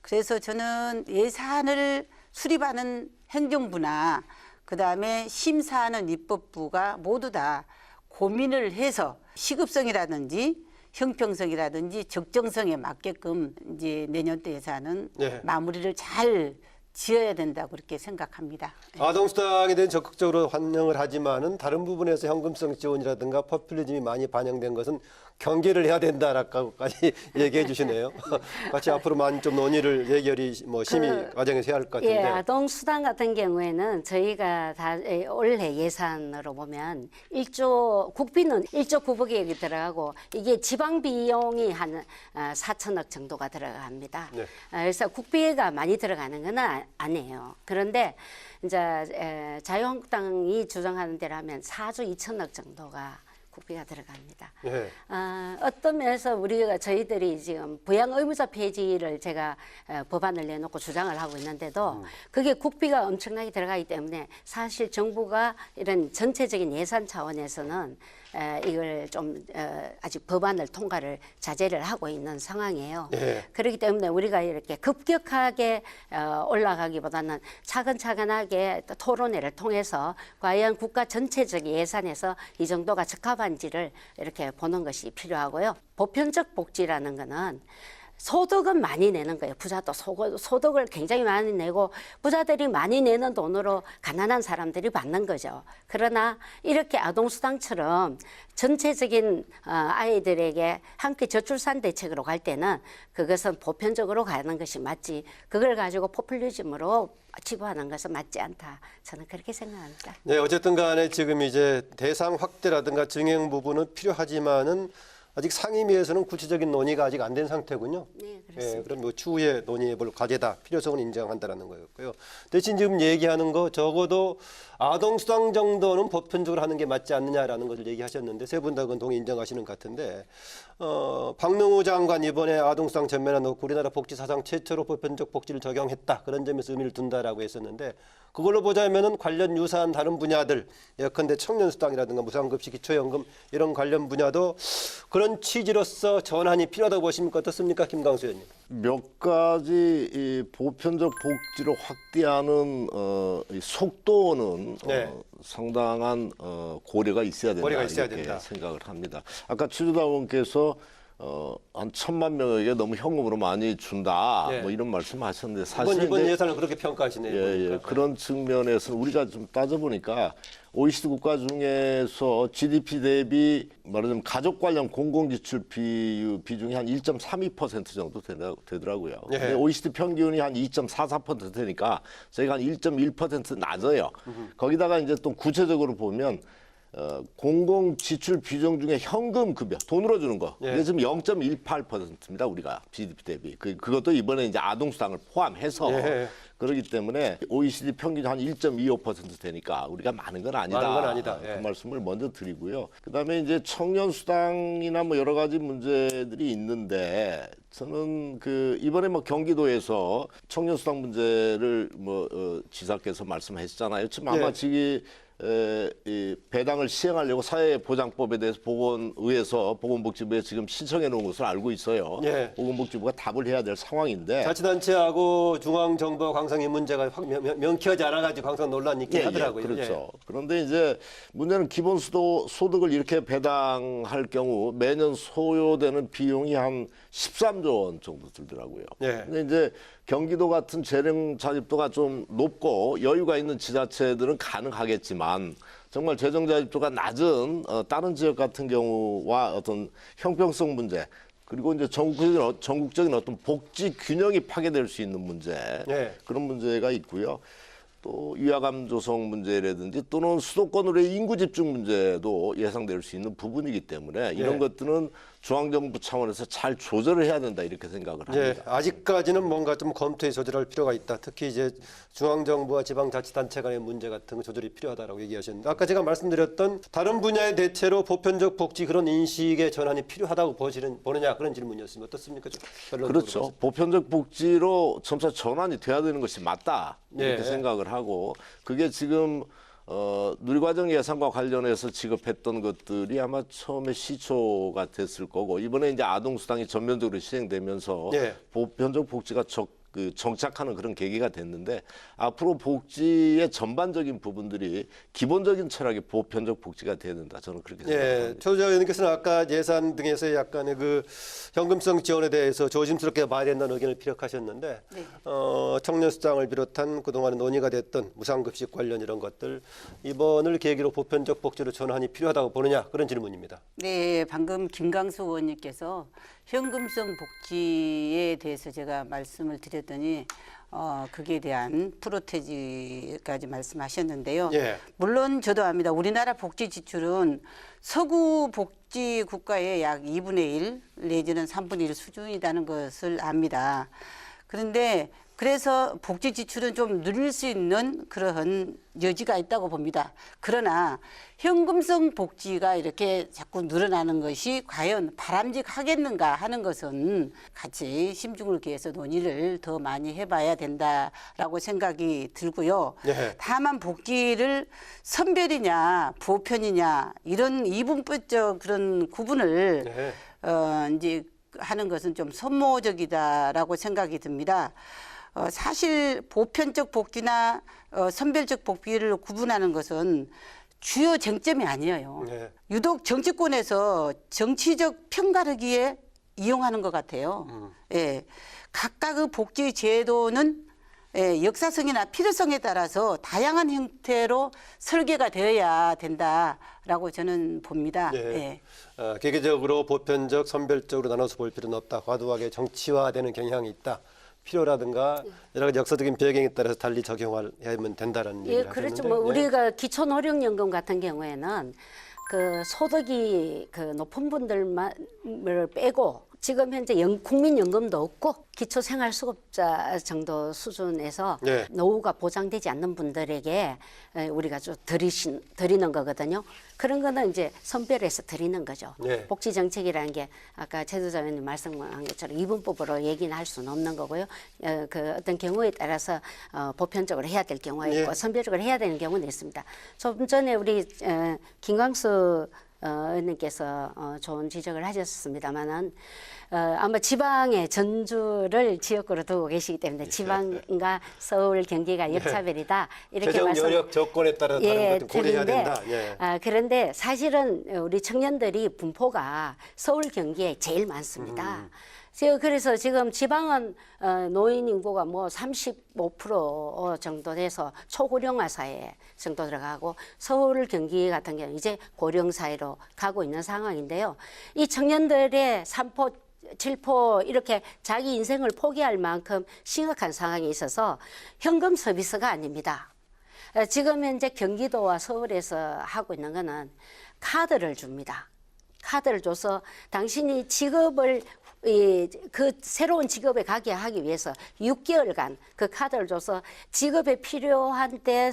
Speaker 7: 그래서 저는 예산을 수립하는 행정부나 그다음에 심사하는 입법부가 모두 다 고민을 해서 시급성이라든지 형평성이라든지 적정성에 맞게끔 이제 내년 때 예산은
Speaker 1: 네.
Speaker 7: 마무리를 잘 지어야 된다고 그렇게 생각합니다.
Speaker 1: 아동수당에 대해 적극적으로 환영을 하지만은 다른 부분에서 현금성 지원이라든가 포퓰리즘이 많이 반영된 것은 경계를 해야 된다라고까지 얘기해 주시네요. 같이 앞으로 많이 좀 논의를 예결이 뭐 심의 과정에서 해야 할 것 같은데.
Speaker 5: 예, 아동수당 같은 경우에는 저희가 다 올해 예산으로 보면 국비는 1조 900억이 들어가고 이게 지방 비용이 한 4천억 정도가 들어갑니다.
Speaker 1: 네.
Speaker 5: 그래서 국비가 많이 들어가는 건 아니에요. 그런데 이제 자유한국당이 주장하는 대로 하면 4조 2천억 정도가 국비가 들어갑니다.
Speaker 1: 예.
Speaker 5: 어떤 면에서 저희들이 지금 부양 의무자 폐지를 제가 법안을 내놓고 주장을 하고 있는데도 그게 국비가 엄청나게 들어가기 때문에 사실 정부가 이런 전체적인 예산 차원에서는 이걸 좀 아직 법안을 통과를 자제를 하고 있는 상황이에요.
Speaker 1: 예.
Speaker 5: 그렇기 때문에 우리가 이렇게 급격하게 올라가기보다는 차근차근하게 토론회를 통해서 과연 국가 전체적인 예산에서 이 정도가 적합한지를 이렇게 보는 것이 필요하고요. 보편적 복지라는 거는 소득은 많이 내는 거예요. 부자도 소득을 굉장히 많이 내고 부자들이 많이 내는 돈으로 가난한 사람들이 받는 거죠. 그러나 이렇게 아동수당처럼 전체적인 아이들에게 함께 저출산 대책으로 갈 때는 그것은 보편적으로 가는 것이 맞지, 그걸 가지고 포퓰리즘으로 치부하는 것은 맞지 않다. 저는 그렇게 생각합니다.
Speaker 1: 네, 어쨌든 간에 지금 이제 대상 확대라든가 증액 부분은 필요하지만은 아직 상임위에서는 구체적인 논의가 아직 안 된 상태군요.
Speaker 5: 네, 그렇습니다.
Speaker 1: 예, 그럼 뭐 추후에 논의해볼 과제다, 필요성은 인정한다라는 거였고요. 대신 지금 얘기하는 거 적어도 아동수당 정도는 보편적으로 하는 게 맞지 않느냐라는 것을 얘기하셨는데 세 분 다 그건 동의 인정하시는 것 같은데 박능우 장관 이번에 아동수당 전면에 놓고 우리나라 복지 사상 최초로 보편적 복지를 적용했다, 그런 점에서 의미를 둔다라고 했었는데 그걸로 보자면은 관련 유사한 다른 분야들 예컨대 청년수당이라든가 무상급식, 기초연금 이런 관련 분야도 그런 취지로서 전환이 필요하다고 보십니까? 어떻습니까, 김광수 의원님?
Speaker 6: 몇 가지 이 보편적 복지를 확대하는 이 속도는
Speaker 1: 네.
Speaker 6: 상당한 고려가 있어야 된다,
Speaker 1: 고려가 있어야
Speaker 6: 이렇게
Speaker 1: 된다.
Speaker 6: 생각을 합니다. 아까 최주다 의원께서 한 1,000만 명에게 너무 현금으로 많이 준다,
Speaker 1: 네.
Speaker 6: 뭐 이런 말씀하셨는데 사실
Speaker 1: 이번
Speaker 6: 이제
Speaker 1: 예산을 그렇게 평가하시네요.
Speaker 6: 예,
Speaker 1: 보니까.
Speaker 6: 그런 측면에서는 우리가 좀 따져보니까 OECD 국가 중에서 GDP 대비 말하자면 가족 관련 공공지출 비중이 한 1.32% 정도 되더라고요.
Speaker 1: 예.
Speaker 6: 근데 OECD 평균이 한 2.44% 되니까 저희가 한 1.1% 낮아요. 거기다가 이제 또 구체적으로 보면 공공지출 비중 중에 현금 급여, 돈으로 주는 거.
Speaker 1: 예.
Speaker 6: 이게 지금 0.18%입니다, 우리가 GDP 대비. 그것도 이번에 이제 아동수당을 포함해서.
Speaker 1: 예.
Speaker 6: 그렇기 때문에 OECD 평균이 한 1.25% 되니까 우리가 많은 건 아니다.
Speaker 1: 많은 건 아니다. 예.
Speaker 6: 그 말씀을 먼저 드리고요. 그다음에 이제 청년수당이나 뭐 여러 가지 문제들이 있는데 저는 이번에 뭐 경기도에서 청년수당 문제를 지사께서 말씀하셨잖아요. 지금 아마
Speaker 1: 예.
Speaker 6: 지금 이 배당을 시행하려고 사회보장법에 대해서 보건복지부에 지금 신청해 놓은 것을 알고 있어요.
Speaker 1: 예.
Speaker 6: 보건복지부가 답을 해야 될 상황인데.
Speaker 1: 자치단체하고 중앙정부와 광성이 문제가 확 명쾌하지 않아가지고 광성 논란이 있긴 하더라고요.
Speaker 6: 그렇죠. 그런데 이제 문제는 기본소득을 이렇게 배당할 경우 매년 소요되는 비용이 한 13조 원 정도 들더라고요.
Speaker 1: 예.
Speaker 6: 근데 이제 경기도 같은 재정 자립도가 좀 높고 여유가 있는 지자체들은 가능하겠지만 정말 재정 자립도가 낮은 다른 지역 같은 경우와 어떤 형평성 문제, 그리고 이제 전국적인 어떤 복지 균형이 파괴될 수 있는 문제,
Speaker 1: 예.
Speaker 6: 그런 문제가 있고요. 또 위화감 조성 문제라든지 또는 수도권으로의 인구 집중 문제도 예상될 수 있는 부분이기 때문에 이런
Speaker 1: 예.
Speaker 6: 것들은 중앙정부 차원에서 잘 조절을 해야 된다, 이렇게 생각을 합니다.
Speaker 1: 예, 아직까지는 뭔가 좀 검토에 조절할 필요가 있다. 특히 이제 중앙정부와 지방자치단체 간의 문제 같은 조절이 필요하다라고 얘기하셨는데 아까 제가 말씀드렸던 다른 분야의 대체로 보편적 복지 그런 인식의 전환이 필요하다고 보느냐, 그런 질문이었습니다. 어떻습니까? 좀 결론적으로
Speaker 6: 그렇죠.
Speaker 1: 봐서.
Speaker 6: 보편적 복지로 점차 전환이 돼야 되는 것이 맞다, 이렇게
Speaker 1: 예.
Speaker 6: 생각을 하고, 그게 지금 누리과정 예산과 관련해서 지급했던 것들이 아마 처음에 시초가 됐을 거고, 이번에 이제 아동수당이 전면적으로 시행되면서
Speaker 1: 예.
Speaker 6: 보편적 복지가 정착하는 그런 계기가 됐는데, 앞으로 복지의 전반적인 부분들이 기본적인 철학이 보편적 복지가 돼야 된다, 저는 그렇게
Speaker 1: 예,
Speaker 6: 생각합니다.
Speaker 1: 최우정 의원님께서는 아까 예산 등에서 약간의 현금성 지원에 대해서 조심스럽게 봐야 된다는 의견을 피력하셨는데
Speaker 7: 네.
Speaker 1: 청년수당을 비롯한 그동안 논의가 됐던 무상급식 관련 이런 것들 이번을 계기로 보편적 복지로 전환이 필요하다고 보느냐, 그런 질문입니다.
Speaker 7: 네, 방금 김강수 의원님께서 현금성 복지에 대해서 제가 말씀을 드렸더니 그게 대한 프로테지까지 말씀하셨는데요.
Speaker 1: 예.
Speaker 7: 물론 저도 압니다. 우리나라 복지 지출은 서구 복지 국가의 약 2분의 1 내지는 3분의 1 수준이라는 것을 압니다. 그런데 그래서 복지 지출은 좀 늘릴 수 있는 그러한 여지가 있다고 봅니다. 그러나 현금성 복지가 이렇게 자꾸 늘어나는 것이 과연 바람직하겠는가 하는 것은 같이 심중을 기해서 논의를 더 많이 해봐야 된다라고 생각이 들고요.
Speaker 1: 예.
Speaker 7: 다만 복지를 선별이냐 보편이냐 이런 이분법적 그런 구분을
Speaker 1: 예.
Speaker 7: 이제 하는 것은 좀 소모적이다라고 생각이 듭니다. 사실 보편적 복지나 선별적 복지를 구분하는 것은 주요 쟁점이 아니에요.
Speaker 1: 네.
Speaker 7: 유독 정치권에서 정치적 편가르기에 이용하는 것 같아요. 예, 각각의 복지 제도는 역사성이나 필요성에 따라서 다양한 형태로 설계가 되어야 된다라고 저는 봅니다.
Speaker 1: 예. 개개적으로 보편적, 선별적으로 나눠서 볼 필요는 없다. 과도하게 정치화되는 경향이 있다. 필요라든가 여러 가지 역사적인 배경에 따라서 달리 적용하면 된다라는
Speaker 5: 예,
Speaker 1: 얘기를
Speaker 5: 그렇죠.
Speaker 1: 하셨는데.
Speaker 5: 뭐
Speaker 1: 예.
Speaker 5: 우리가 기초노령연금 같은 경우에는 그 소득이 그 높은 분들만을 빼고 지금 현재 국민연금도 없고 기초생활수급자 정도 수준에서
Speaker 1: 네.
Speaker 5: 노후가 보장되지 않는 분들에게 우리가 좀 드리는 거거든요. 그런 거는 이제 선별해서 드리는 거죠.
Speaker 1: 네.
Speaker 5: 복지정책이라는 게 아까 최도자 의원님 말씀한 것처럼 이분법으로 얘기는 할 수는 없는 거고요. 그 어떤 경우에 따라서 보편적으로 해야 될 경우가 있고
Speaker 1: 네.
Speaker 5: 선별적으로 해야 되는 경우는 있습니다. 좀 전에 우리 김광수 의원님께서 좋은 지적을 하셨습니다만은 아마 지방의 전주를 지역구로 두고 계시기 때문에 지방과 서울, 경기가 역차별이다 이렇게
Speaker 1: 재정
Speaker 5: 말씀.
Speaker 1: 여력 조건에 따라 다른 것도 고려해야 된다. 예.
Speaker 5: 그런데 사실은 우리 청년들이 분포가 서울, 경기에 제일 많습니다. 그래서 지금 지방은 노인 인구가 뭐 35% 정도 돼서 초고령화 사회 정도 들어가고 서울, 경기 같은 경우는 이제 고령 사회로 가고 있는 상황인데요. 이 청년들의 3포, 7포 이렇게 자기 인생을 포기할 만큼 심각한 상황에 있어서 현금 서비스가 아닙니다. 지금 현재 경기도와 서울에서 하고 있는 거는 카드를 줍니다. 카드를 줘서 당신이 직업을 그 새로운 직업에 가게 하기 위해서 6개월간 그 카드를 줘서 직업에 필요한 데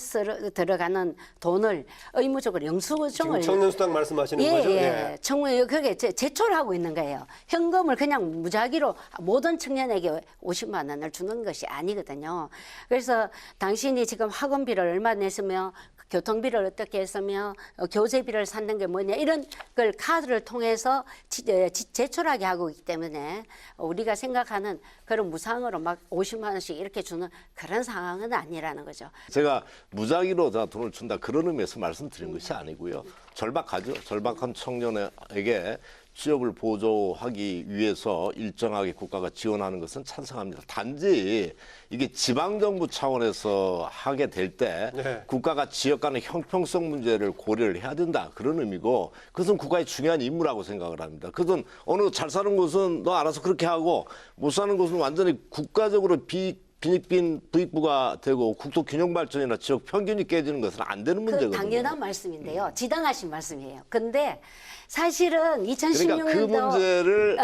Speaker 5: 들어가는 돈을 의무적으로 영수증을
Speaker 1: 지금 청년수당 말씀하시는
Speaker 5: 예,
Speaker 1: 거죠?
Speaker 5: 예. 청년 그게 제초하고 있는 거예요. 현금을 그냥 무작위로 모든 청년에게 50만 원을 주는 것이 아니거든요. 그래서 당신이 지금 학원비를 얼마 냈으며 교통비를 어떻게 했으며 교재비를 샀는 게 뭐냐 이런 걸 카드를 통해서 제출하게 하고 있기 때문에 우리가 생각하는 그런 무상으로 막 50만 원씩 이렇게 주는 그런 상황은 아니라는 거죠.
Speaker 6: 제가 무작위로 다 돈을 준다 그런 의미에서 말씀드린 것이 아니고요. 절박하죠. 절박한 청년에게 취업을 보조하기 위해서 일정하게 국가가 지원하는 것은 찬성합니다. 단지 이게 지방정부 차원에서 하게 될 때
Speaker 1: 네.
Speaker 6: 국가가 지역 간의 형평성 문제를 고려를 해야 된다. 그런 의미고 그것은 국가의 중요한 임무라고 생각을 합니다. 그것은 어느 잘 사는 곳은 너 알아서 그렇게 하고 못 사는 곳은 완전히 국가적으로 빈익빈 부익부가 되고 국토 균형 발전이나 지역 평균이 깨지는 것은 안 되는
Speaker 5: 그
Speaker 6: 문제거든요.
Speaker 5: 당연한 말씀인데요. 지당하신 말씀이에요. 근데 사실은 2016년도
Speaker 6: 그러니까 그 문제를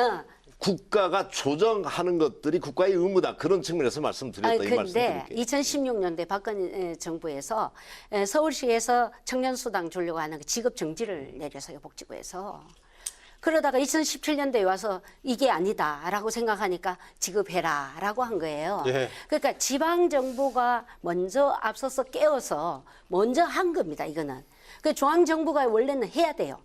Speaker 6: 국가가 조정하는 것들이 국가의 의무다. 그런 측면에서 말씀드렸다. 이 말씀
Speaker 5: 근데
Speaker 6: 드릴게요.
Speaker 5: 2016년도에 박근혜 정부에서 서울시에서 청년수당 주려고 하는 직업 정지를 내려서요. 복지부에서. 그러다가 2017년도에 와서 이게 아니다라고 생각하니까 지급해라라고 한 거예요.
Speaker 1: 예.
Speaker 5: 그러니까 지방정부가 먼저 앞서서 깨워서 먼저 한 겁니다. 이거는. 그 중앙정부가 원래는 해야 돼요.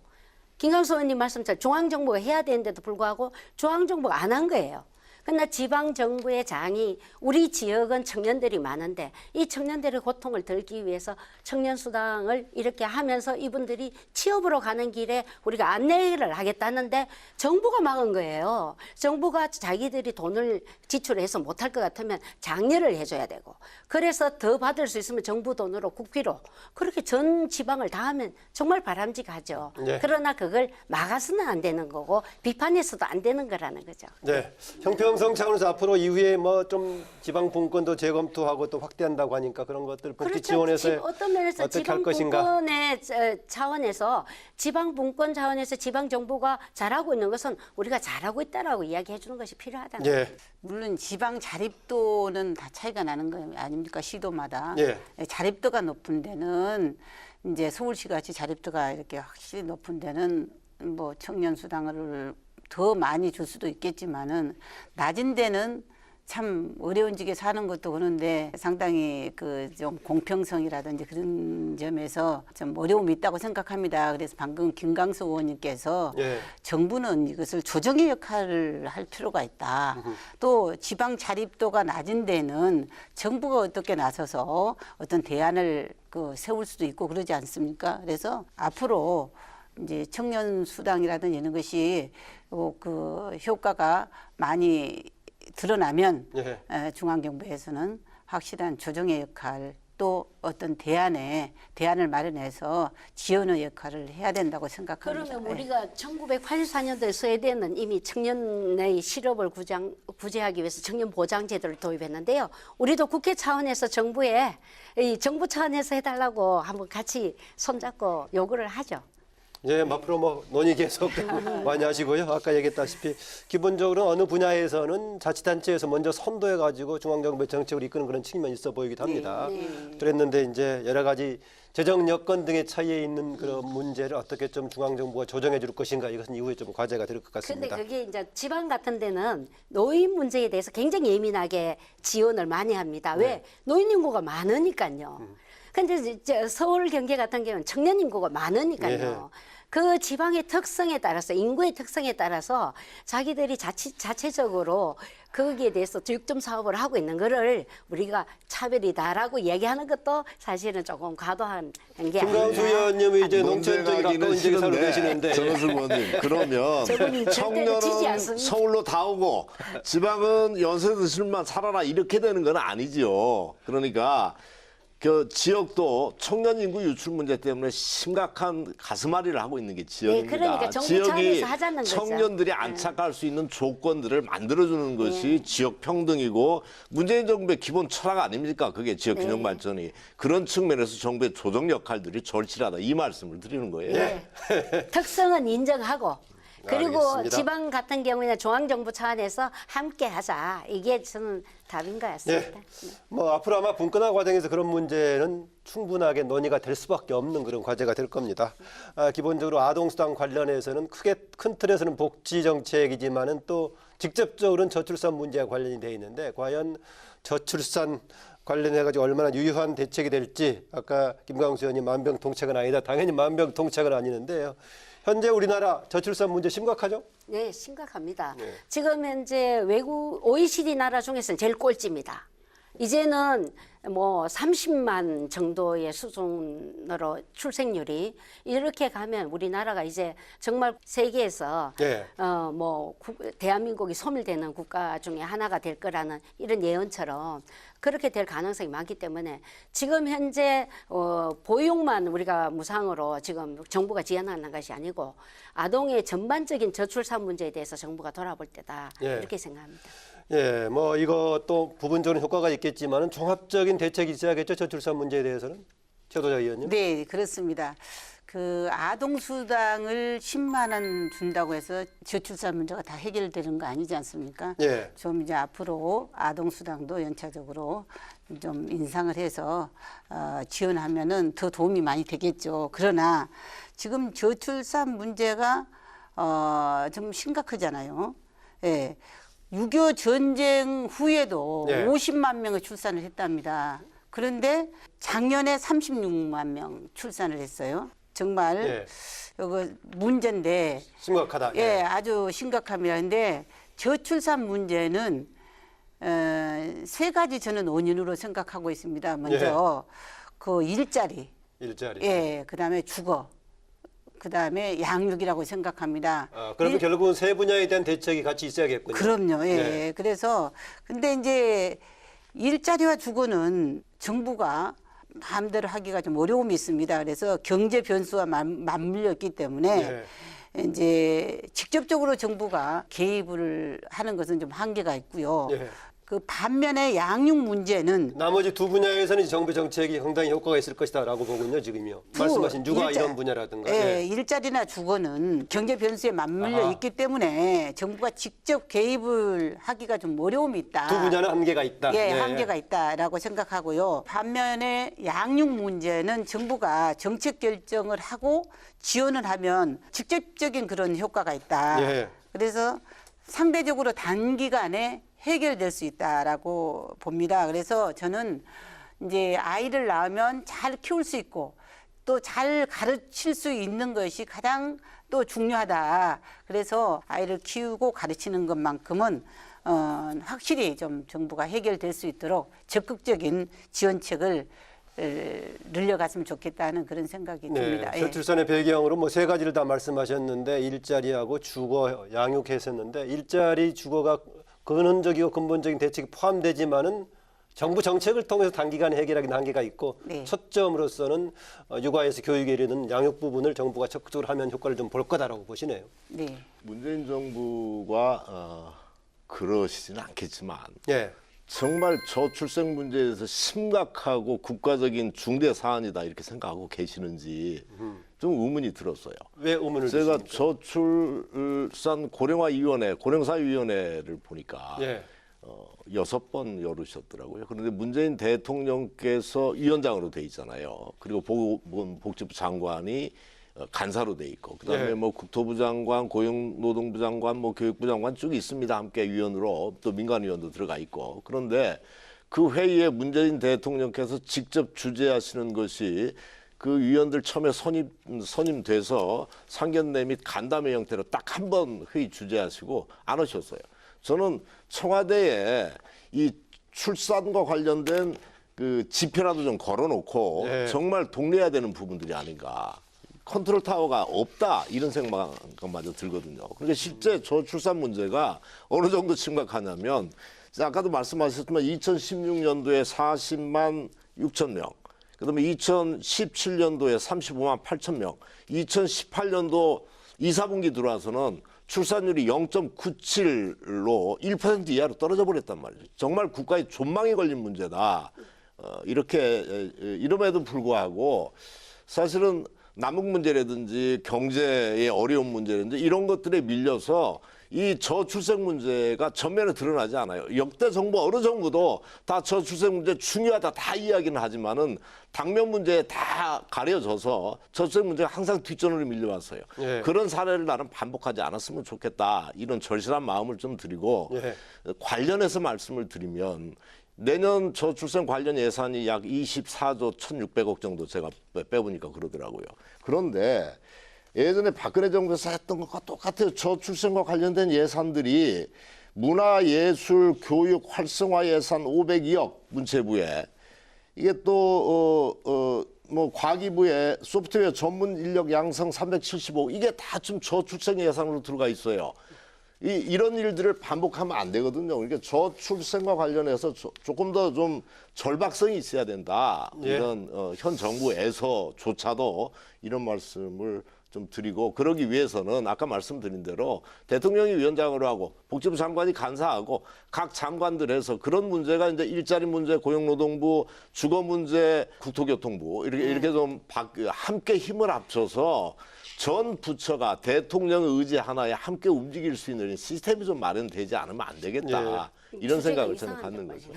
Speaker 5: 김광수 의원님 말씀처럼 중앙정부가 해야 되는데도 불구하고 중앙정부가 안 한 거예요. 그러나 지방정부의 장이 우리 지역은 청년들이 많은데 이 청년들의 고통을 덜기 위해서 청년수당을 이렇게 하면서 이분들이 취업으로 가는 길에 우리가 안내를 하겠다는데 정부가 막은 거예요. 정부가 자기들이 돈을 지출해서 못할 것 같으면 장려를 해줘야 되고 그래서 더 받을 수 있으면 정부 돈으로 국비로 그렇게 전 지방을 다 하면 정말 바람직하죠.
Speaker 1: 네.
Speaker 5: 그러나 그걸 막아서는 안 되는 거고 비판해서도 안 되는 거라는 거죠.
Speaker 1: 네. 형평성 차원에서 앞으로 이후에 뭐 좀 지방 분권도 재검토하고 또 확대한다고 하니까 그런 것들 복지 지원에서
Speaker 5: 그렇죠. 어떤 면에서
Speaker 1: 어떻게
Speaker 5: 지방
Speaker 1: 할 것인가.
Speaker 5: 분권의 차원에서 지방 분권 차원에서 지방 정부가 잘하고 있는 것은 우리가 잘하고 있다라고 이야기해 주는 것이 필요하다는 거예요.
Speaker 1: 예.
Speaker 7: 물론 지방 자립도는 다 차이가 나는 거 아닙니까? 시도마다.
Speaker 1: 예.
Speaker 7: 자립도가 높은 데는 이제 서울시 같이 자립도가 이렇게 확실히 높은 데는 뭐 청년 수당을 더 많이 줄 수도 있겠지만은 낮은 데는 참 어려운 지게 사는 것도 그런데 상당히 그 좀 공평성이라든지 그런 점에서 좀 어려움이 있다고 생각합니다. 그래서 방금 김광수 의원님께서
Speaker 1: 예.
Speaker 7: 정부는 이것을 조정의 역할을 할 필요가 있다. 또 지방 자립도가 낮은 데는 정부가 어떻게 나서서 어떤 대안을 세울 수도 있고 그러지 않습니까? 그래서 앞으로 이제 청년 수당이라든지 이런 것이 그 효과가 많이 드러나면
Speaker 1: 예.
Speaker 7: 중앙정부에서는 확실한 조정의 역할 또 어떤 대안을 마련해서 지원의 역할을 해야 된다고 생각합니다.
Speaker 5: 그러면 우리가 1984년도에 스웨덴은 이미 청년의 실업을 구제하기 위해서 청년 보장 제도를 도입했는데요. 우리도 국회 차원에서 정부 차원에서 해달라고 한번 같이 손잡고 요구를 하죠.
Speaker 1: 예, 앞으로 뭐 논의 계속 많이 하시고요. 아까 얘기했다시피 기본적으로 어느 분야에서는 자치단체에서 먼저 선도해가지고 중앙정부의 정책을 이끄는 그런 측면이 있어 보이기도 합니다. 그랬는데 이제 여러 가지 재정 여건 등의 차이에 있는 그런 문제를 어떻게 좀 중앙정부가 조정해 줄 것인가 이것은 이후에 좀 과제가 될 것
Speaker 5: 근데
Speaker 1: 같습니다.
Speaker 5: 그게 이제 지방 같은 데는 노인 문제에 대해서 굉장히 예민하게 지원을 많이 합니다. 왜? 노인 인구가 많으니까요. 근데 이제 서울 경기 같은 경우는 청년 인구가 많으니까요. 그 지방의 특성에 따라서 인구의 특성에 따라서 자기들이 자체적으로 거기에 대해서 득점 사업을 하고 있는 거를 우리가 차별이다라고 얘기하는 것도 사실은 조금 과도한 게
Speaker 1: 김광수
Speaker 5: 아닌가.
Speaker 1: 의원님이 이제 농촌적인 가까운 지역에 살고 계시는데
Speaker 6: 전호수 의원님 그러면
Speaker 5: 저분이 절대로 지지
Speaker 6: 청년은
Speaker 5: 않습니다.
Speaker 6: 서울로 다 오고 지방은 연세드실만 살아라 이렇게 되는 건 아니죠. 그러니까 그 지역도 청년 인구 유출 문제 때문에 심각한 가슴앓이를 하고 있는 게 지역입니다.
Speaker 5: 그러니까 정부
Speaker 6: 지역이
Speaker 5: 차원에서 하자는 거죠.
Speaker 6: 청년들이 안착할 수 있는 조건들을 만들어주는 것이 지역 평등이고 문재인 정부의 기본 철학 아닙니까? 그게 지역 균형 발전이. 그런 측면에서 정부의 조정 역할들이 절실하다 이 말씀을 드리는 거예요.
Speaker 5: 특성은 인정하고 그리고
Speaker 1: 알겠습니다.
Speaker 5: 지방 같은 경우에는 중앙정부 차원에서 함께 하자. 이게 저는 답인 것 같습니다.
Speaker 1: 뭐 앞으로 아마 분권화 과정에서 그런 문제는 충분하게 논의가 될 수밖에 없는 그런 과제가 될 겁니다. 기본적으로 아동수당 관련해서는 큰 틀에서는 복지 정책이지만은 또 직접적으로는 저출산 문제와 관련이 돼 있는데 과연 저출산 관련해가지고 얼마나 유효한 대책이 될지 아까 김광수 의원님 만병통치약은 아니다. 당연히 만병통치약은 아니는데요. 현재 우리나라 저출산 문제 심각하죠?
Speaker 5: 네, 심각합니다. 지금 현재 외국 OECD 나라 중에서는 제일 꼴찌입니다. 이제는 뭐 30만 정도의 수준으로 출생률이 이렇게 가면 우리나라가 이제 정말 세계에서
Speaker 1: 예.
Speaker 5: 대한민국이 소멸되는 국가 중에 하나가 될 거라는 이런 예언처럼 그렇게 될 가능성이 많기 때문에 지금 현재 보육만 우리가 무상으로 지금 정부가 지원하는 것이 아니고 아동의 전반적인 저출산 문제에 대해서 정부가 돌아볼 때다
Speaker 1: 예.
Speaker 5: 이렇게 생각합니다.
Speaker 1: 예, 뭐 이것도 부분적으로 효과가 있겠지만은 종합적인 대책이 있어야겠죠. 저출산 문제에 대해서는 최도자 의원님.
Speaker 7: 네, 그렇습니다. 그 아동수당을 10만 원 준다고 해서 저출산 문제가 다 해결되는 거 아니지 않습니까?
Speaker 1: 예.
Speaker 7: 좀 이제 앞으로 아동수당도 연차적으로 좀 인상을 해서 지원하면은 더 도움이 많이 되겠죠. 그러나 지금 저출산 문제가 좀 심각하잖아요. 예. 6.25 전쟁 후에도
Speaker 1: 예.
Speaker 7: 50만 명의 출산을 했답니다. 그런데 작년에 36만 명 출산을 했어요. 정말
Speaker 1: 예.
Speaker 7: 이거 문제인데
Speaker 1: 심각하다.
Speaker 7: 예, 아주 심각합니다. 근데 저출산 문제는 세 가지 저는 원인으로 생각하고 있습니다. 먼저 그 일자리,
Speaker 1: 일자리.
Speaker 7: 예, 그다음에 주거, 그다음에 양육이라고 생각합니다.
Speaker 1: 그러면 결국은 세 분야에 대한 대책이 같이 있어야겠군요.
Speaker 7: 그럼요. 예.
Speaker 1: 네.
Speaker 7: 그래서 근데 이제 일자리와 주거는 정부가 마음대로 하기가 좀 어려움이 있습니다. 그래서 경제 변수와 맞물려 있기 때문에 이제 직접적으로 정부가 개입을 하는 것은 좀 한계가 있고요.
Speaker 1: 예.
Speaker 7: 그 반면에 양육 문제는
Speaker 1: 나머지 두 분야에서는 정부 정책이 상당히 효과가 있을 것이다라고 보군요, 지금요. 말씀하신 육아 이런 분야라든가.
Speaker 7: 예, 일자리나 주거는 경제 변수에 맞물려
Speaker 1: 아하.
Speaker 7: 있기 때문에 정부가 직접 개입을 하기가 좀 어려움이 있다.
Speaker 1: 두 분야는 한계가 있다.
Speaker 7: 예,
Speaker 1: 네.
Speaker 7: 한계가 있다라고 생각하고요. 반면에 양육 문제는 정부가 정책 결정을 하고 지원을 하면 직접적인 그런 효과가 있다.
Speaker 1: 예.
Speaker 7: 그래서 상대적으로 단기간에 해결될 수 있다라고 봅니다. 그래서 저는 이제 아이를 낳으면 잘 키울 수 있고 또 잘 가르칠 수 있는 것이 가장 또 중요하다. 그래서 아이를 키우고 가르치는 것만큼은 확실히 좀 정부가 해결될 수 있도록 적극적인 지원책을 늘려갔으면 좋겠다는 그런 생각이 듭니다.
Speaker 1: 네,
Speaker 7: 예.
Speaker 1: 저출산의 배경으로 뭐 세 가지를 다 말씀하셨는데 일자리하고 주거, 양육했었는데 일자리, 주거가 근원적이고 근본적인 대책이 포함되지만은 정부 정책을 통해서 단기간에 해결하기는 한계가 있고
Speaker 7: 네.
Speaker 1: 초점으로서는 육아에서 교육에 이르는 양육 부분을 정부가 적극적으로 하면 효과를 좀 볼 거다라고 보시네요.
Speaker 7: 네.
Speaker 6: 문재인 정부가 그러시지는 않겠지만
Speaker 1: 예.
Speaker 6: 정말 저출생 문제에서 심각하고 국가적인 중대 사안이다 이렇게 생각하고 계시는지 좀 의문이 들었어요.
Speaker 1: 왜 의문을
Speaker 6: 제가
Speaker 1: 드십니까?
Speaker 6: 저출산 고령화위원회, 고령사위원회를 보니까
Speaker 1: 예.
Speaker 6: 6번 열으셨더라고요. 그런데 문재인 대통령께서 위원장으로 돼 있잖아요. 그리고 보건복지부 장관이 간사로 돼 있고, 그다음에
Speaker 1: 예.
Speaker 6: 뭐 국토부 장관, 고용노동부 장관, 뭐 교육부 장관 쭉 있습니다. 함께 위원으로 또 민간위원도 들어가 있고. 그런데 그 회의에 문재인 대통령께서 직접 주재하시는 것이 그 위원들 처음에 선임돼서 상견례 및 간담회 형태로 딱 한 번 회의 주재하시고 안 오셨어요. 저는 청와대에 이 출산과 관련된 그 지표라도 좀 걸어놓고
Speaker 1: 네.
Speaker 6: 정말 동래야 되는 부분들이 아닌가. 컨트롤 타워가 없다 이런 생각마저 들거든요. 그러니까 실제 저출산 문제가 어느 정도 심각하냐면 아까도 말씀하셨지만 2016년도에 40만 6천 명, 그다음에 2017년도에 35만 8천 명, 2018년도 2, 4분기 들어와서는 출산율이 0.97로 1% 이하로 떨어져 버렸단 말이죠. 정말 국가의 존망이 걸린 문제다. 이름에도 불구하고 사실은 남북 문제라든지 경제의 어려운 문제라든지 이런 것들에 밀려서 이 저출생 문제가 전면에 드러나지 않아요. 역대 정부 어느 정부도 다 저출생 문제 중요하다 다 이야기는 하지만은 당면 문제에 다 가려져서 저출생 문제가 항상 뒷전으로 밀려왔어요.
Speaker 1: 예.
Speaker 6: 그런 사례를 나는 반복하지 않았으면 좋겠다. 이런 절실한 마음을 좀 드리고
Speaker 1: 예.
Speaker 6: 관련해서 말씀을 드리면 내년 저출생 관련 예산이 약 24조 1,600억 정도 제가 빼보니까 그러더라고요. 그런데 예전에 박근혜 정부에서 했던 것과 똑같아요. 저출생과 관련된 예산들이 문화예술 교육 활성화 예산 502억 문체부에 이게 또 뭐 과기부에 소프트웨어 전문 인력 양성 375억 이게 다 좀 저출생 예산으로 들어가 있어요. 이런 일들을 반복하면 안 되거든요. 그러니까 저출생과 관련해서 조금 더 좀 절박성이 있어야 된다.
Speaker 1: 예.
Speaker 6: 이런 현 정부에서조차도 이런 말씀을 좀 드리고 그러기 위해서는 아까 말씀드린 대로 대통령이 위원장으로 하고 복지부 장관이 간사하고 각 장관들에서 그런 문제가 이제 일자리 문제, 고용노동부, 주거 문제, 국토교통부 이렇게 좀 함께 힘을 합쳐서 전 부처가 대통령의 의지 하나에 함께 움직일 수 있는 시스템이 좀 마련되지 않으면 안 되겠다. 이런 생각을 저는 갖는 거죠.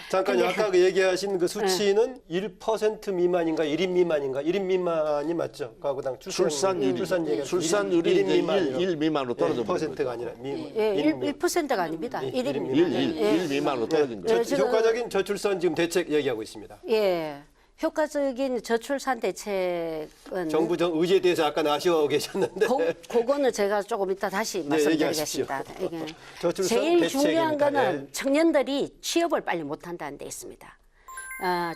Speaker 1: 잠깐 아까 그 얘기하신 그 수치는 1% 미만인가 1인 미만인가 1인 미만이 맞죠? 가구당
Speaker 6: 출산율이
Speaker 1: 일 1인 미만이요.
Speaker 6: 1 미만으로 떨어져 버린
Speaker 1: %가
Speaker 6: 거죠.
Speaker 1: 아니라 미만.
Speaker 5: 예, 1%가 아닙니다. 1인
Speaker 6: 1 미만으로 떨어진 거죠.
Speaker 5: 지금-
Speaker 1: 효과적인 저출산 지금 대책 얘기하고 있습니다.
Speaker 5: 예. 효과적인 저출산 대책은
Speaker 1: 정부 의지에 대해서 약간 아쉬워하고 계셨는데
Speaker 5: 그거는 제가 조금 이따 다시 말씀드리겠습니다.
Speaker 1: 얘기하십시오.
Speaker 5: 이게
Speaker 1: 저출산
Speaker 5: 제일
Speaker 1: 대책입니다.
Speaker 5: 중요한 거는
Speaker 1: 예.
Speaker 5: 청년들이 취업을 빨리 못한다는 데 있습니다.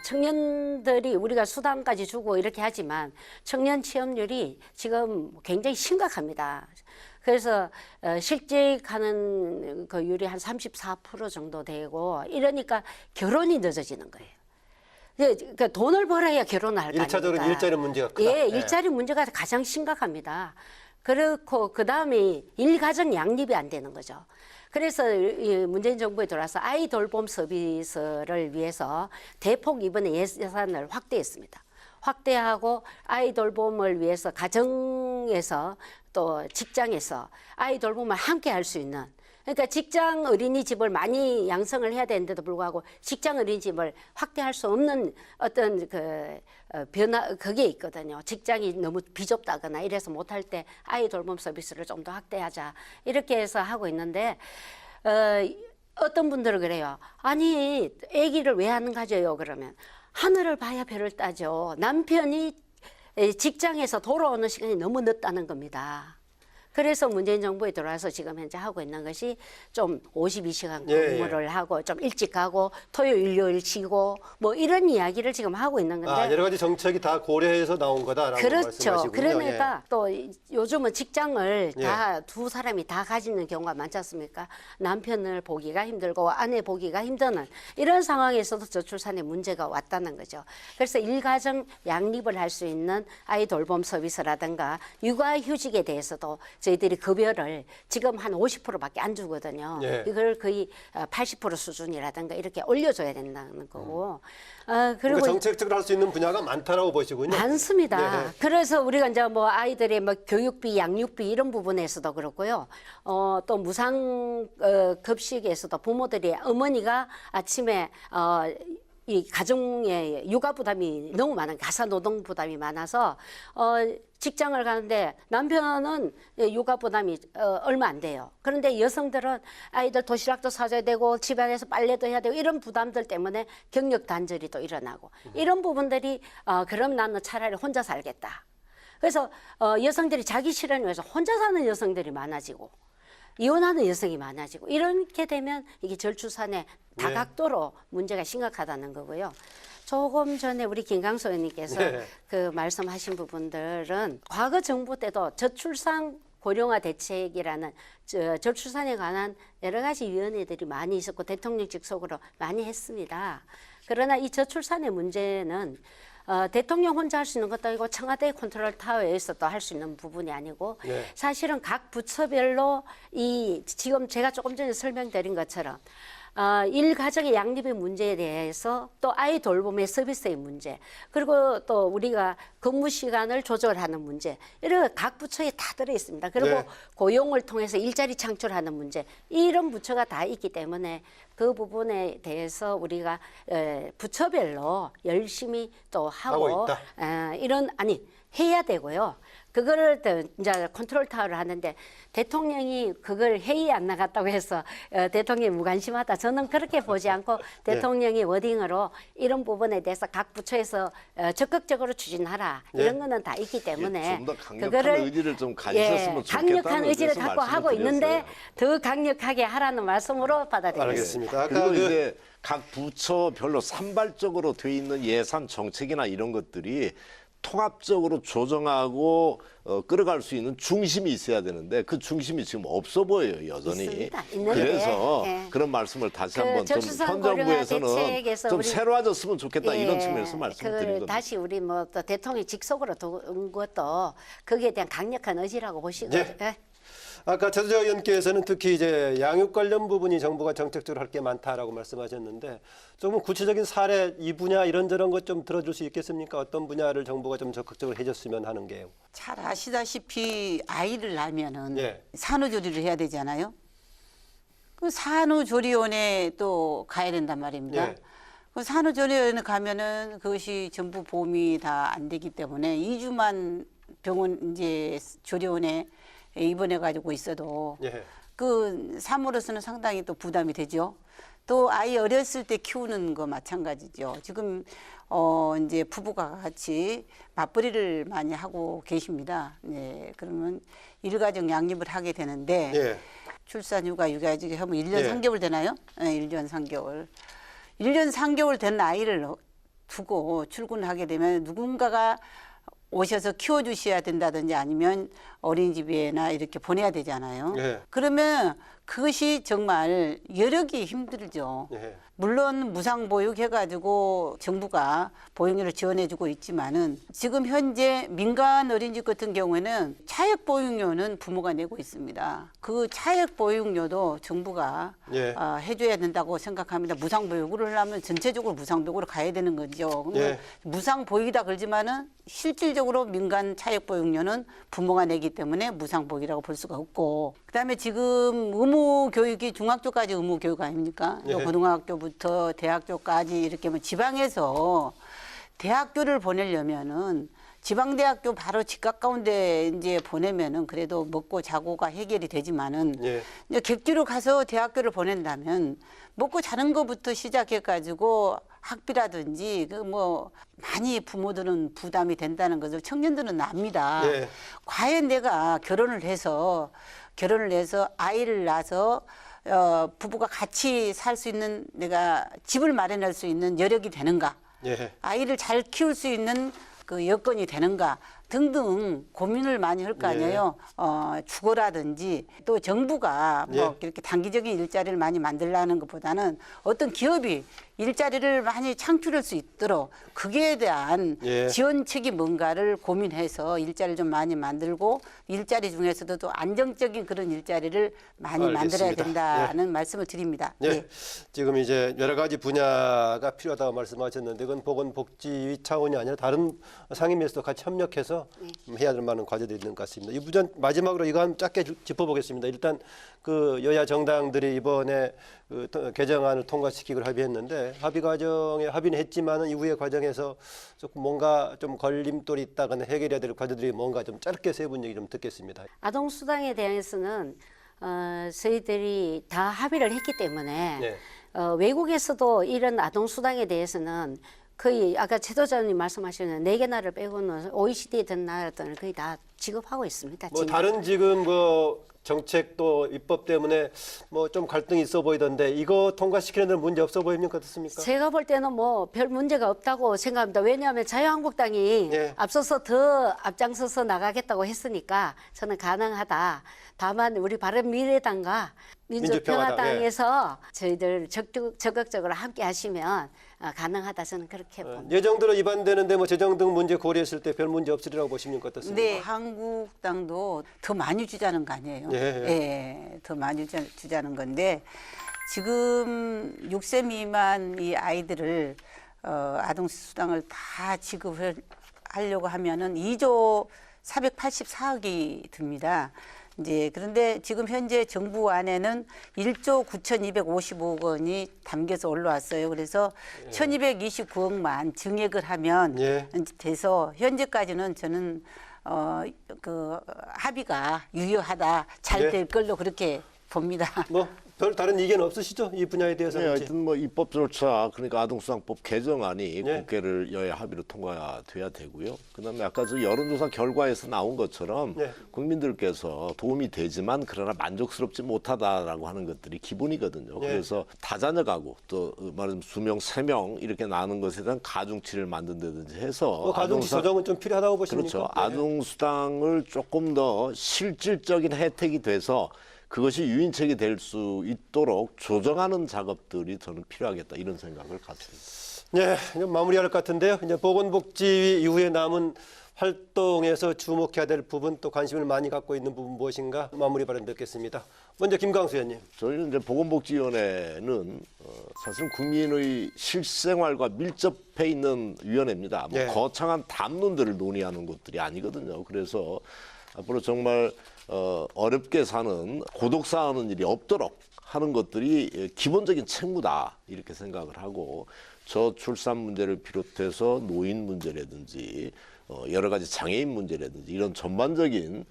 Speaker 5: 청년들이 우리가 수당까지 주고 이렇게 하지만 청년 취업률이 지금 굉장히 심각합니다. 그래서 실직하는 그 율이 한 34% 정도 되고 이러니까 결혼이 늦어지는 거예요. 그러니까 돈을 벌어야 결혼을 할 거 아닙니까?
Speaker 1: 1차적으로 일자리 문제가 크다.
Speaker 5: 예, 일자리 문제가 가장 심각합니다. 그렇고 그다음에 일가정 양립이 안 되는 거죠. 그래서 이 문재인 정부에 들어와서 아이 돌봄 서비스를 위해서 대폭 이번에 예산을 확대했습니다. 확대하고 아이 돌봄을 위해서 가정에서 또 직장에서 아이 돌봄을 함께 할 수 있는, 그러니까 직장 어린이집을 많이 양성을 해야 되는데도 불구하고 직장 어린이집을 확대할 수 없는 어떤 그 변화 그게 있거든요. 직장이 너무 비좁다거나 이래서 못할 때 아이 돌봄 서비스를 좀 더 확대하자 이렇게 해서 하고 있는데 어떤 분들은 그래요. 아니 아기를 왜 안 가져요? 그러면 하늘을 봐야 별을 따죠. 남편이 직장에서 돌아오는 시간이 너무 늦다는 겁니다. 그래서 문재인 정부에 들어와서 지금 현재 하고 있는 것이 좀 52시간 근무를 하고 좀 일찍 가고 토요일, 일요일 쉬고 뭐 이런 이야기를 지금 하고 있는 건데
Speaker 1: 여러 가지 정책이 다 고려해서 나온 거다라고
Speaker 5: 그렇죠.
Speaker 1: 말씀하시군요.
Speaker 5: 그러니까 또 요즘은 직장을
Speaker 1: 예.
Speaker 5: 다 두 사람이 다 가지는 경우가 많지 않습니까? 남편을 보기가 힘들고 아내 보기가 힘드는 이런 상황에서도 저출산의 문제가 왔다는 거죠. 그래서 일가정 양립을 할 수 있는 아이 돌봄 서비스라든가 육아휴직에 대해서도 저희들이 급여를 지금 한 50%밖에 안 주거든요.
Speaker 1: 예.
Speaker 5: 이걸 거의 80% 수준이라든가 이렇게 올려줘야 된다는 거고. 그리고
Speaker 1: 그러니까 정책적으로 할 수 있는 분야가 많다라고 보시군요.
Speaker 5: 많습니다.
Speaker 1: 네.
Speaker 5: 그래서 우리가 이제 뭐 아이들의 뭐 교육비, 양육비 이런 부분에서도 그렇고요. 또 무상 급식에서도 부모들이 어머니가 아침에 이 가정의 육아 부담이 너무 많은 가사 노동 부담이 많아서 직장을 가는데 남편은 육아 부담이 얼마 안 돼요. 그런데 여성들은 아이들 도시락도 사줘야 되고 집안에서 빨래도 해야 되고 이런 부담들 때문에 경력 단절이 또 일어나고 이런 부분들이 그럼 나는 차라리 혼자 살겠다. 그래서 여성들이 자기 실현을 위해서 혼자 사는 여성들이 많아지고 이혼하는 여성이 많아지고 이렇게 되면 이게 저출산의 다각도로 문제가 심각하다는 거고요. 조금 전에 우리 김강수 의원님께서
Speaker 1: 네.
Speaker 5: 그 말씀하신 부분들은 과거 정부 때도 저출산 고령화 대책이라는 저출산에 관한 여러 가지 위원회들이 많이 있었고 대통령 직속으로 많이 했습니다. 그러나 이 저출산의 문제는 대통령 혼자 할 수 있는 것도 아니고 청와대 컨트롤 타워에서도 할 수 있는 부분이 아니고
Speaker 1: 네.
Speaker 5: 사실은 각 부처별로 이 지금 제가 조금 전에 설명드린 것처럼 일가정의 양립의 문제에 대해서 또 아이 돌봄의 서비스의 문제 그리고 또 우리가 근무 시간을 조절하는 문제 이런 각 부처에 다 들어 있습니다. 그리고
Speaker 1: 네.
Speaker 5: 고용을 통해서 일자리 창출하는 문제 이런 부처가 다 있기 때문에 그 부분에 대해서 우리가 부처별로 열심히 또
Speaker 1: 하고
Speaker 5: 하고
Speaker 1: 있다.
Speaker 5: 이런 아니 해야 되고요. 그거를 이제 컨트롤 타워를 하는데 대통령이 그걸 회의에 안 나갔다고 해서 대통령이 무관심하다. 저는 그렇게 보지 않고 대통령이 워딩으로 이런 부분에 대해서 각 부처에서 적극적으로 추진하라. 이런 거는 다 있기 때문에
Speaker 6: 좀 더 강력한 의지를 좀 가지셨으면 좋겠다는
Speaker 5: 강력한 의지를
Speaker 6: 의지에서
Speaker 5: 갖고 하고
Speaker 6: 말씀을
Speaker 5: 있는데
Speaker 6: 드렸어요.
Speaker 5: 더 강력하게 하라는 말씀으로 받아들였습니다.
Speaker 1: 알겠습니다. 아까
Speaker 6: 그리고
Speaker 1: 그
Speaker 6: 이제 각 부처별로 산발적으로 돼 있는 예산 정책이나 이런 것들이 통합적으로 조정하고 끌어갈 수 있는 중심이 있어야 되는데 그 중심이 지금 없어 보여요 여전히.
Speaker 5: 있습니다. 있는데,
Speaker 6: 그래서
Speaker 5: 예.
Speaker 6: 그런 말씀을 다시
Speaker 5: 그
Speaker 6: 한번 좀
Speaker 5: 저출산
Speaker 6: 현
Speaker 5: 고령화
Speaker 6: 정부에서는
Speaker 5: 대책에서
Speaker 6: 좀
Speaker 5: 우리-
Speaker 6: 새로워졌으면 좋겠다 이런 측면에서
Speaker 5: 그
Speaker 6: 말씀드린 겁니다.
Speaker 5: 다시 우리 뭐 또 대통령이 직속으로 둔 것도 거기에 대한 강력한 의지라고 보시고
Speaker 1: 예. 아까 최수정 의원께서는 특히 이제 양육 관련 부분이 정부가 정책적으로 할 게 많다라고 말씀하셨는데 조금 구체적인 사례 이 분야 이런저런 것 좀 들어줄 수 있겠습니까? 어떤 분야를 정부가 좀 적극적으로 해줬으면 하는 게요.
Speaker 7: 잘 아시다시피 아이를 낳으면은
Speaker 1: 예.
Speaker 7: 산후조리를 해야 되잖아요. 그 산후조리원에 또 가야 된단 말입니다.
Speaker 1: 예.
Speaker 7: 그 산후조리원에 가면은 그것이 전부 보험이 다 안 되기 때문에 2주만 병원 이제 조리원에 입원해 가지고 있어도
Speaker 1: 예.
Speaker 7: 그 사모로서는 상당히 또 부담이 되죠. 또 아이 어렸을 때 키우는 거 마찬가지죠. 지금 이제 부부가 같이 맞벌이를 많이 하고 계십니다. 네, 그러면 일가정 양립을 하게 되는데
Speaker 1: 예.
Speaker 7: 출산 휴가 육아휴직 하면 1년
Speaker 1: 예.
Speaker 7: 3개월 되나요? 네, 1년 3개월. 1년 3개월 된 아이를 두고 출근하게 되면 누군가가 오셔서 키워주셔야 된다든지 아니면 어린이집에나 이렇게 보내야 되잖아요.
Speaker 1: 예.
Speaker 7: 그러면 그것이 정말 여력이 힘들죠.
Speaker 1: 예.
Speaker 7: 물론 무상보육 해가지고 정부가 보육료를 지원해주고 있지만은 지금 현재 민간 어린이집 같은 경우에는 차액보육료는 부모가 내고 있습니다. 그 차액보육료도 정부가
Speaker 1: 예.
Speaker 7: 해줘야 된다고 생각합니다. 무상보육을 하려면 전체적으로 무상보육으로 가야 되는 거죠.
Speaker 1: 예.
Speaker 7: 무상보육이다 그러지만은 실질적으로 민간 차액보육료는 부모가 내기 때문에 무상보육이라고 볼 수가 없고, 그다음에 지금 의무교육이 중학교까지 의무교육 아닙니까? 또
Speaker 1: 예.
Speaker 7: 고등학교부터 대학교까지 이렇게 뭐 지방에서 대학교를 보내려면은 지방대학교 바로 집 가까운 데 이제 보내면은 그래도 먹고 자고가 해결이 되지만은
Speaker 1: 예.
Speaker 7: 이제 객지로 가서 대학교를 보낸다면 먹고 자는 것부터 시작해 가지고 학비라든지 그 뭐 많이 부모들은 부담이 된다는 것을 청년들은 압니다.
Speaker 1: 예.
Speaker 7: 과연 내가 결혼을 해서 아이를 낳아서 부부가 같이 살 수 있는, 내가 집을 마련할 수 있는 여력이 되는가?
Speaker 1: 예.
Speaker 7: 아이를 잘 키울 수 있는 그 여건이 되는가? 등등 고민을 많이 할 거 아니에요. 주거라든지 또 정부가 뭐 이렇게 단기적인 일자리를 많이 만들라는 것보다는 어떤 기업이 일자리를 많이 창출할 수 있도록 거기에 대한 지원책이 뭔가를 고민해서 일자리를 좀 많이 만들고 일자리 중에서도 또 안정적인 그런 일자리를 많이 만들어야
Speaker 1: 알겠습니다.
Speaker 7: 된다는 말씀을 드립니다.
Speaker 1: 네. 지금 이제 여러 가지 분야가 필요하다고 말씀하셨는데 그건 보건복지 차원이 아니라 다른 상임위에서도 같이 협력해서 해야 될 만한 과제들이 있는 것 같습니다. 이 부분 마지막으로 이거 한 짧게 짚어보겠습니다. 일단 그 여야 정당들이 이번에 그 개정안을 통과시키기로 합의했는데 합의 과정에 합의는 했지만은 이후의 과정에서 조금 뭔가 좀 걸림돌이 있다거나 해결해야 될 과제들이 뭔가 좀 짧게 세 분 얘기 좀 듣겠습니다.
Speaker 5: 아동수당에 대해서는 저희들이 다 합의를 했기 때문에 외국에서도 이런 아동수당에 대해서는 거의 아까 최도자님 말씀하시는 4개 나라를 빼고는 OECD 등 나라들은 거의 다 지급하고 있습니다.
Speaker 1: 뭐
Speaker 5: 지금.
Speaker 1: 다른 지금 그 정책도 입법 때문에 뭐 좀 갈등이 있어 보이던데 이거 통과시키는 데는 문제 없어 보입니까? 어떻습니까?
Speaker 5: 제가 볼 때는 뭐 별 문제가 없다고 생각합니다. 왜냐하면 자유한국당이 앞서서 더 앞장서서 나가겠다고 했으니까 저는 가능하다. 다만 우리 바른미래당과 민주평화당에서 저희들 적극적으로 함께 하시면 가능하다. 저는 그렇게 봅니다.
Speaker 1: 예정대로 위반되는데 뭐 재정 등 문제 고려했을 때 별 문제 없으리라고 보십니까? 어떻습니까?
Speaker 7: 네, 한국당도 더 많이 주자는 거 아니에요? 더 많이 주자는 건데 지금 6세 미만 이 아이들을 아동수당을 다 지급하려고 하면은 2조 484억이 듭니다. 이제 그런데 지금 현재 정부 안에는 1조 9,255억 원이 담겨서 올라왔어요. 그래서 1,229억만 증액을 하면 돼서 현재까지는 저는 그 합의가 유효하다, 잘 될 걸로 그렇게 봅니다.
Speaker 1: 뭐 별 다른 의견 없으시죠? 이 분야에 대해서는?
Speaker 6: 네, 하여튼 뭐 입법 절차 그러니까 아동수당법 개정안이 국회를 여야 합의로 통과돼야 되고요. 그다음에 아까 저 여론조사 결과에서 나온 것처럼 국민들께서 도움이 되지만 그러나 만족스럽지 못하다라고 하는 것들이 기본이거든요. 그래서 다자녀가구 또 말하자면 2명, 3명 이렇게 나누는 것에 대한 가중치를 만든다든지 해서
Speaker 1: 가중치 조정은 좀 필요하다고 보십니까?
Speaker 6: 그렇죠. 아동수당을 조금 더 실질적인 혜택이 돼서 그것이 유인책이 될 수 있도록 조정하는 작업들이 저는 필요하겠다 이런 생각을 갖습니다.
Speaker 1: 네, 이제 마무리할 것 같은데요. 이제 보건복지위 이후에 남은 활동에서 주목해야 될 부분 또 관심을 많이 갖고 있는 부분 무엇인가 마무리 발언 듣겠습니다. 먼저 김광수 의원님.
Speaker 6: 저희는 이제 보건복지위원회는 사실 국민의 실생활과 밀접해 있는 위원회입니다. 뭐 거창한 담론들을 논의하는 곳들이 아니거든요. 그래서 앞으로 정말 어렵게 사는 고독사하는 일이 없도록 하는 것들이 기본적인 책무다 이렇게 생각을 하고 저출산 문제를 비롯해서 노인 문제라든지 여러 가지 장애인 문제라든지 이런 전반적인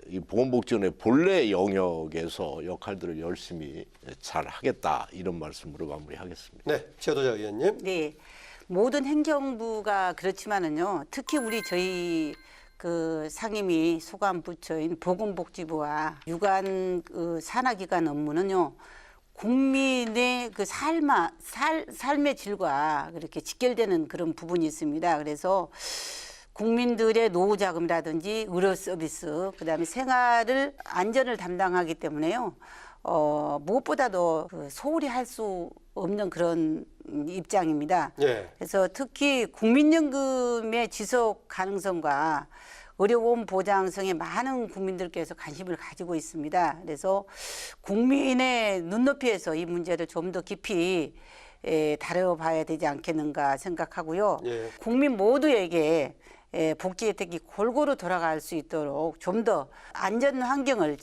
Speaker 6: 이 보건복지원의 본래 영역에서 역할들을 열심히 잘 하겠다 이런 말씀으로 마무리하겠습니다.
Speaker 1: 네, 최도자 의원님.
Speaker 7: 네, 모든 행정부가 그렇지만은요, 특히 저희 그 상임위 소관 부처인 보건복지부와 유관 그 산하기관 업무는요, 국민의 그 삶의 질과 그렇게 직결되는 그런 부분이 있습니다. 그래서 국민들의 노후 자금이라든지 의료 서비스, 그다음에 생활을 안전을 담당하기 때문에요. 무엇보다도 소홀히 할 수 없는 그런 입장입니다. 그래서 특히 국민연금의 지속 가능성과 의료보험 보장성에 많은 국민들께서 관심을 가지고 있습니다. 그래서 국민의 눈높이에서 이 문제를 좀 더 깊이 다뤄봐야 되지 않겠는가 생각하고요. 국민 모두에게 복지 혜택이 골고루 돌아갈 수 있도록 좀 더 안전 환경을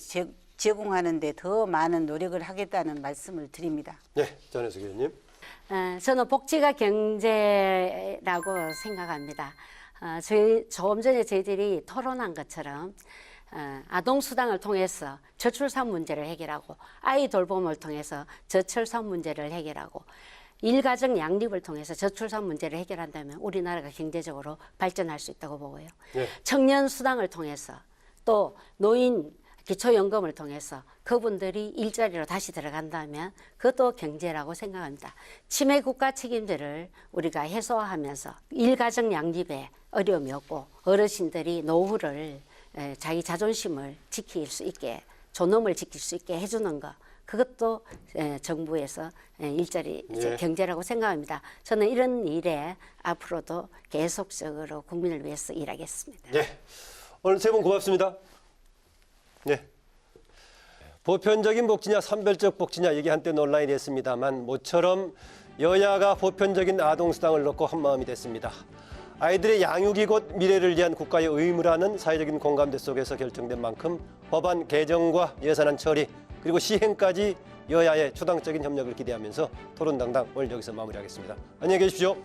Speaker 7: 제공하는 데 더 많은 노력을 하겠다는 말씀을 드립니다.
Speaker 1: 네, 전혜숙 의원님.
Speaker 5: 저는 복지가 경제라고 생각합니다. 조금 전에 저희들이 토론한 것처럼 아동수당을 통해서 저출산 문제를 해결하고 아이 돌봄을 통해서 저출산 문제를 해결하고 일가정 양립을 통해서 저출산 문제를 해결한다면 우리나라가 경제적으로 발전할 수 있다고 보고요. 청년 수당을 통해서 또 노인 기초연금을 통해서 그분들이 일자리로 다시 들어간다면 그것도 경제라고 생각합니다. 치매 국가 책임제를 우리가 해소하면서 일가정 양립에 어려움이 없고 어르신들이 노후를 자기 자존심을 지킬 수 있게 존엄을 지킬 수 있게 해주는 것 그것도 정부에서 일자리
Speaker 1: 예.
Speaker 5: 경제라고 생각합니다. 저는 이런 일에 앞으로도 계속적으로 국민을 위해서 일하겠습니다.
Speaker 1: 네. 오늘 세 분 고맙습니다. 네. 보편적인 복지냐 선별적 복지냐 이게 한때 논란이 됐습니다만 모처럼 여야가 보편적인 아동수당을 놓고 한마음이 됐습니다. 아이들의 양육이 곧 미래를 위한 국가의 의무라는 사회적인 공감대 속에서 결정된 만큼 법안 개정과 예산안 처리 그리고 시행까지 여야의 초당적인 협력을 기대하면서 토론당당 오늘 여기서 마무리하겠습니다. 안녕히 계십시오.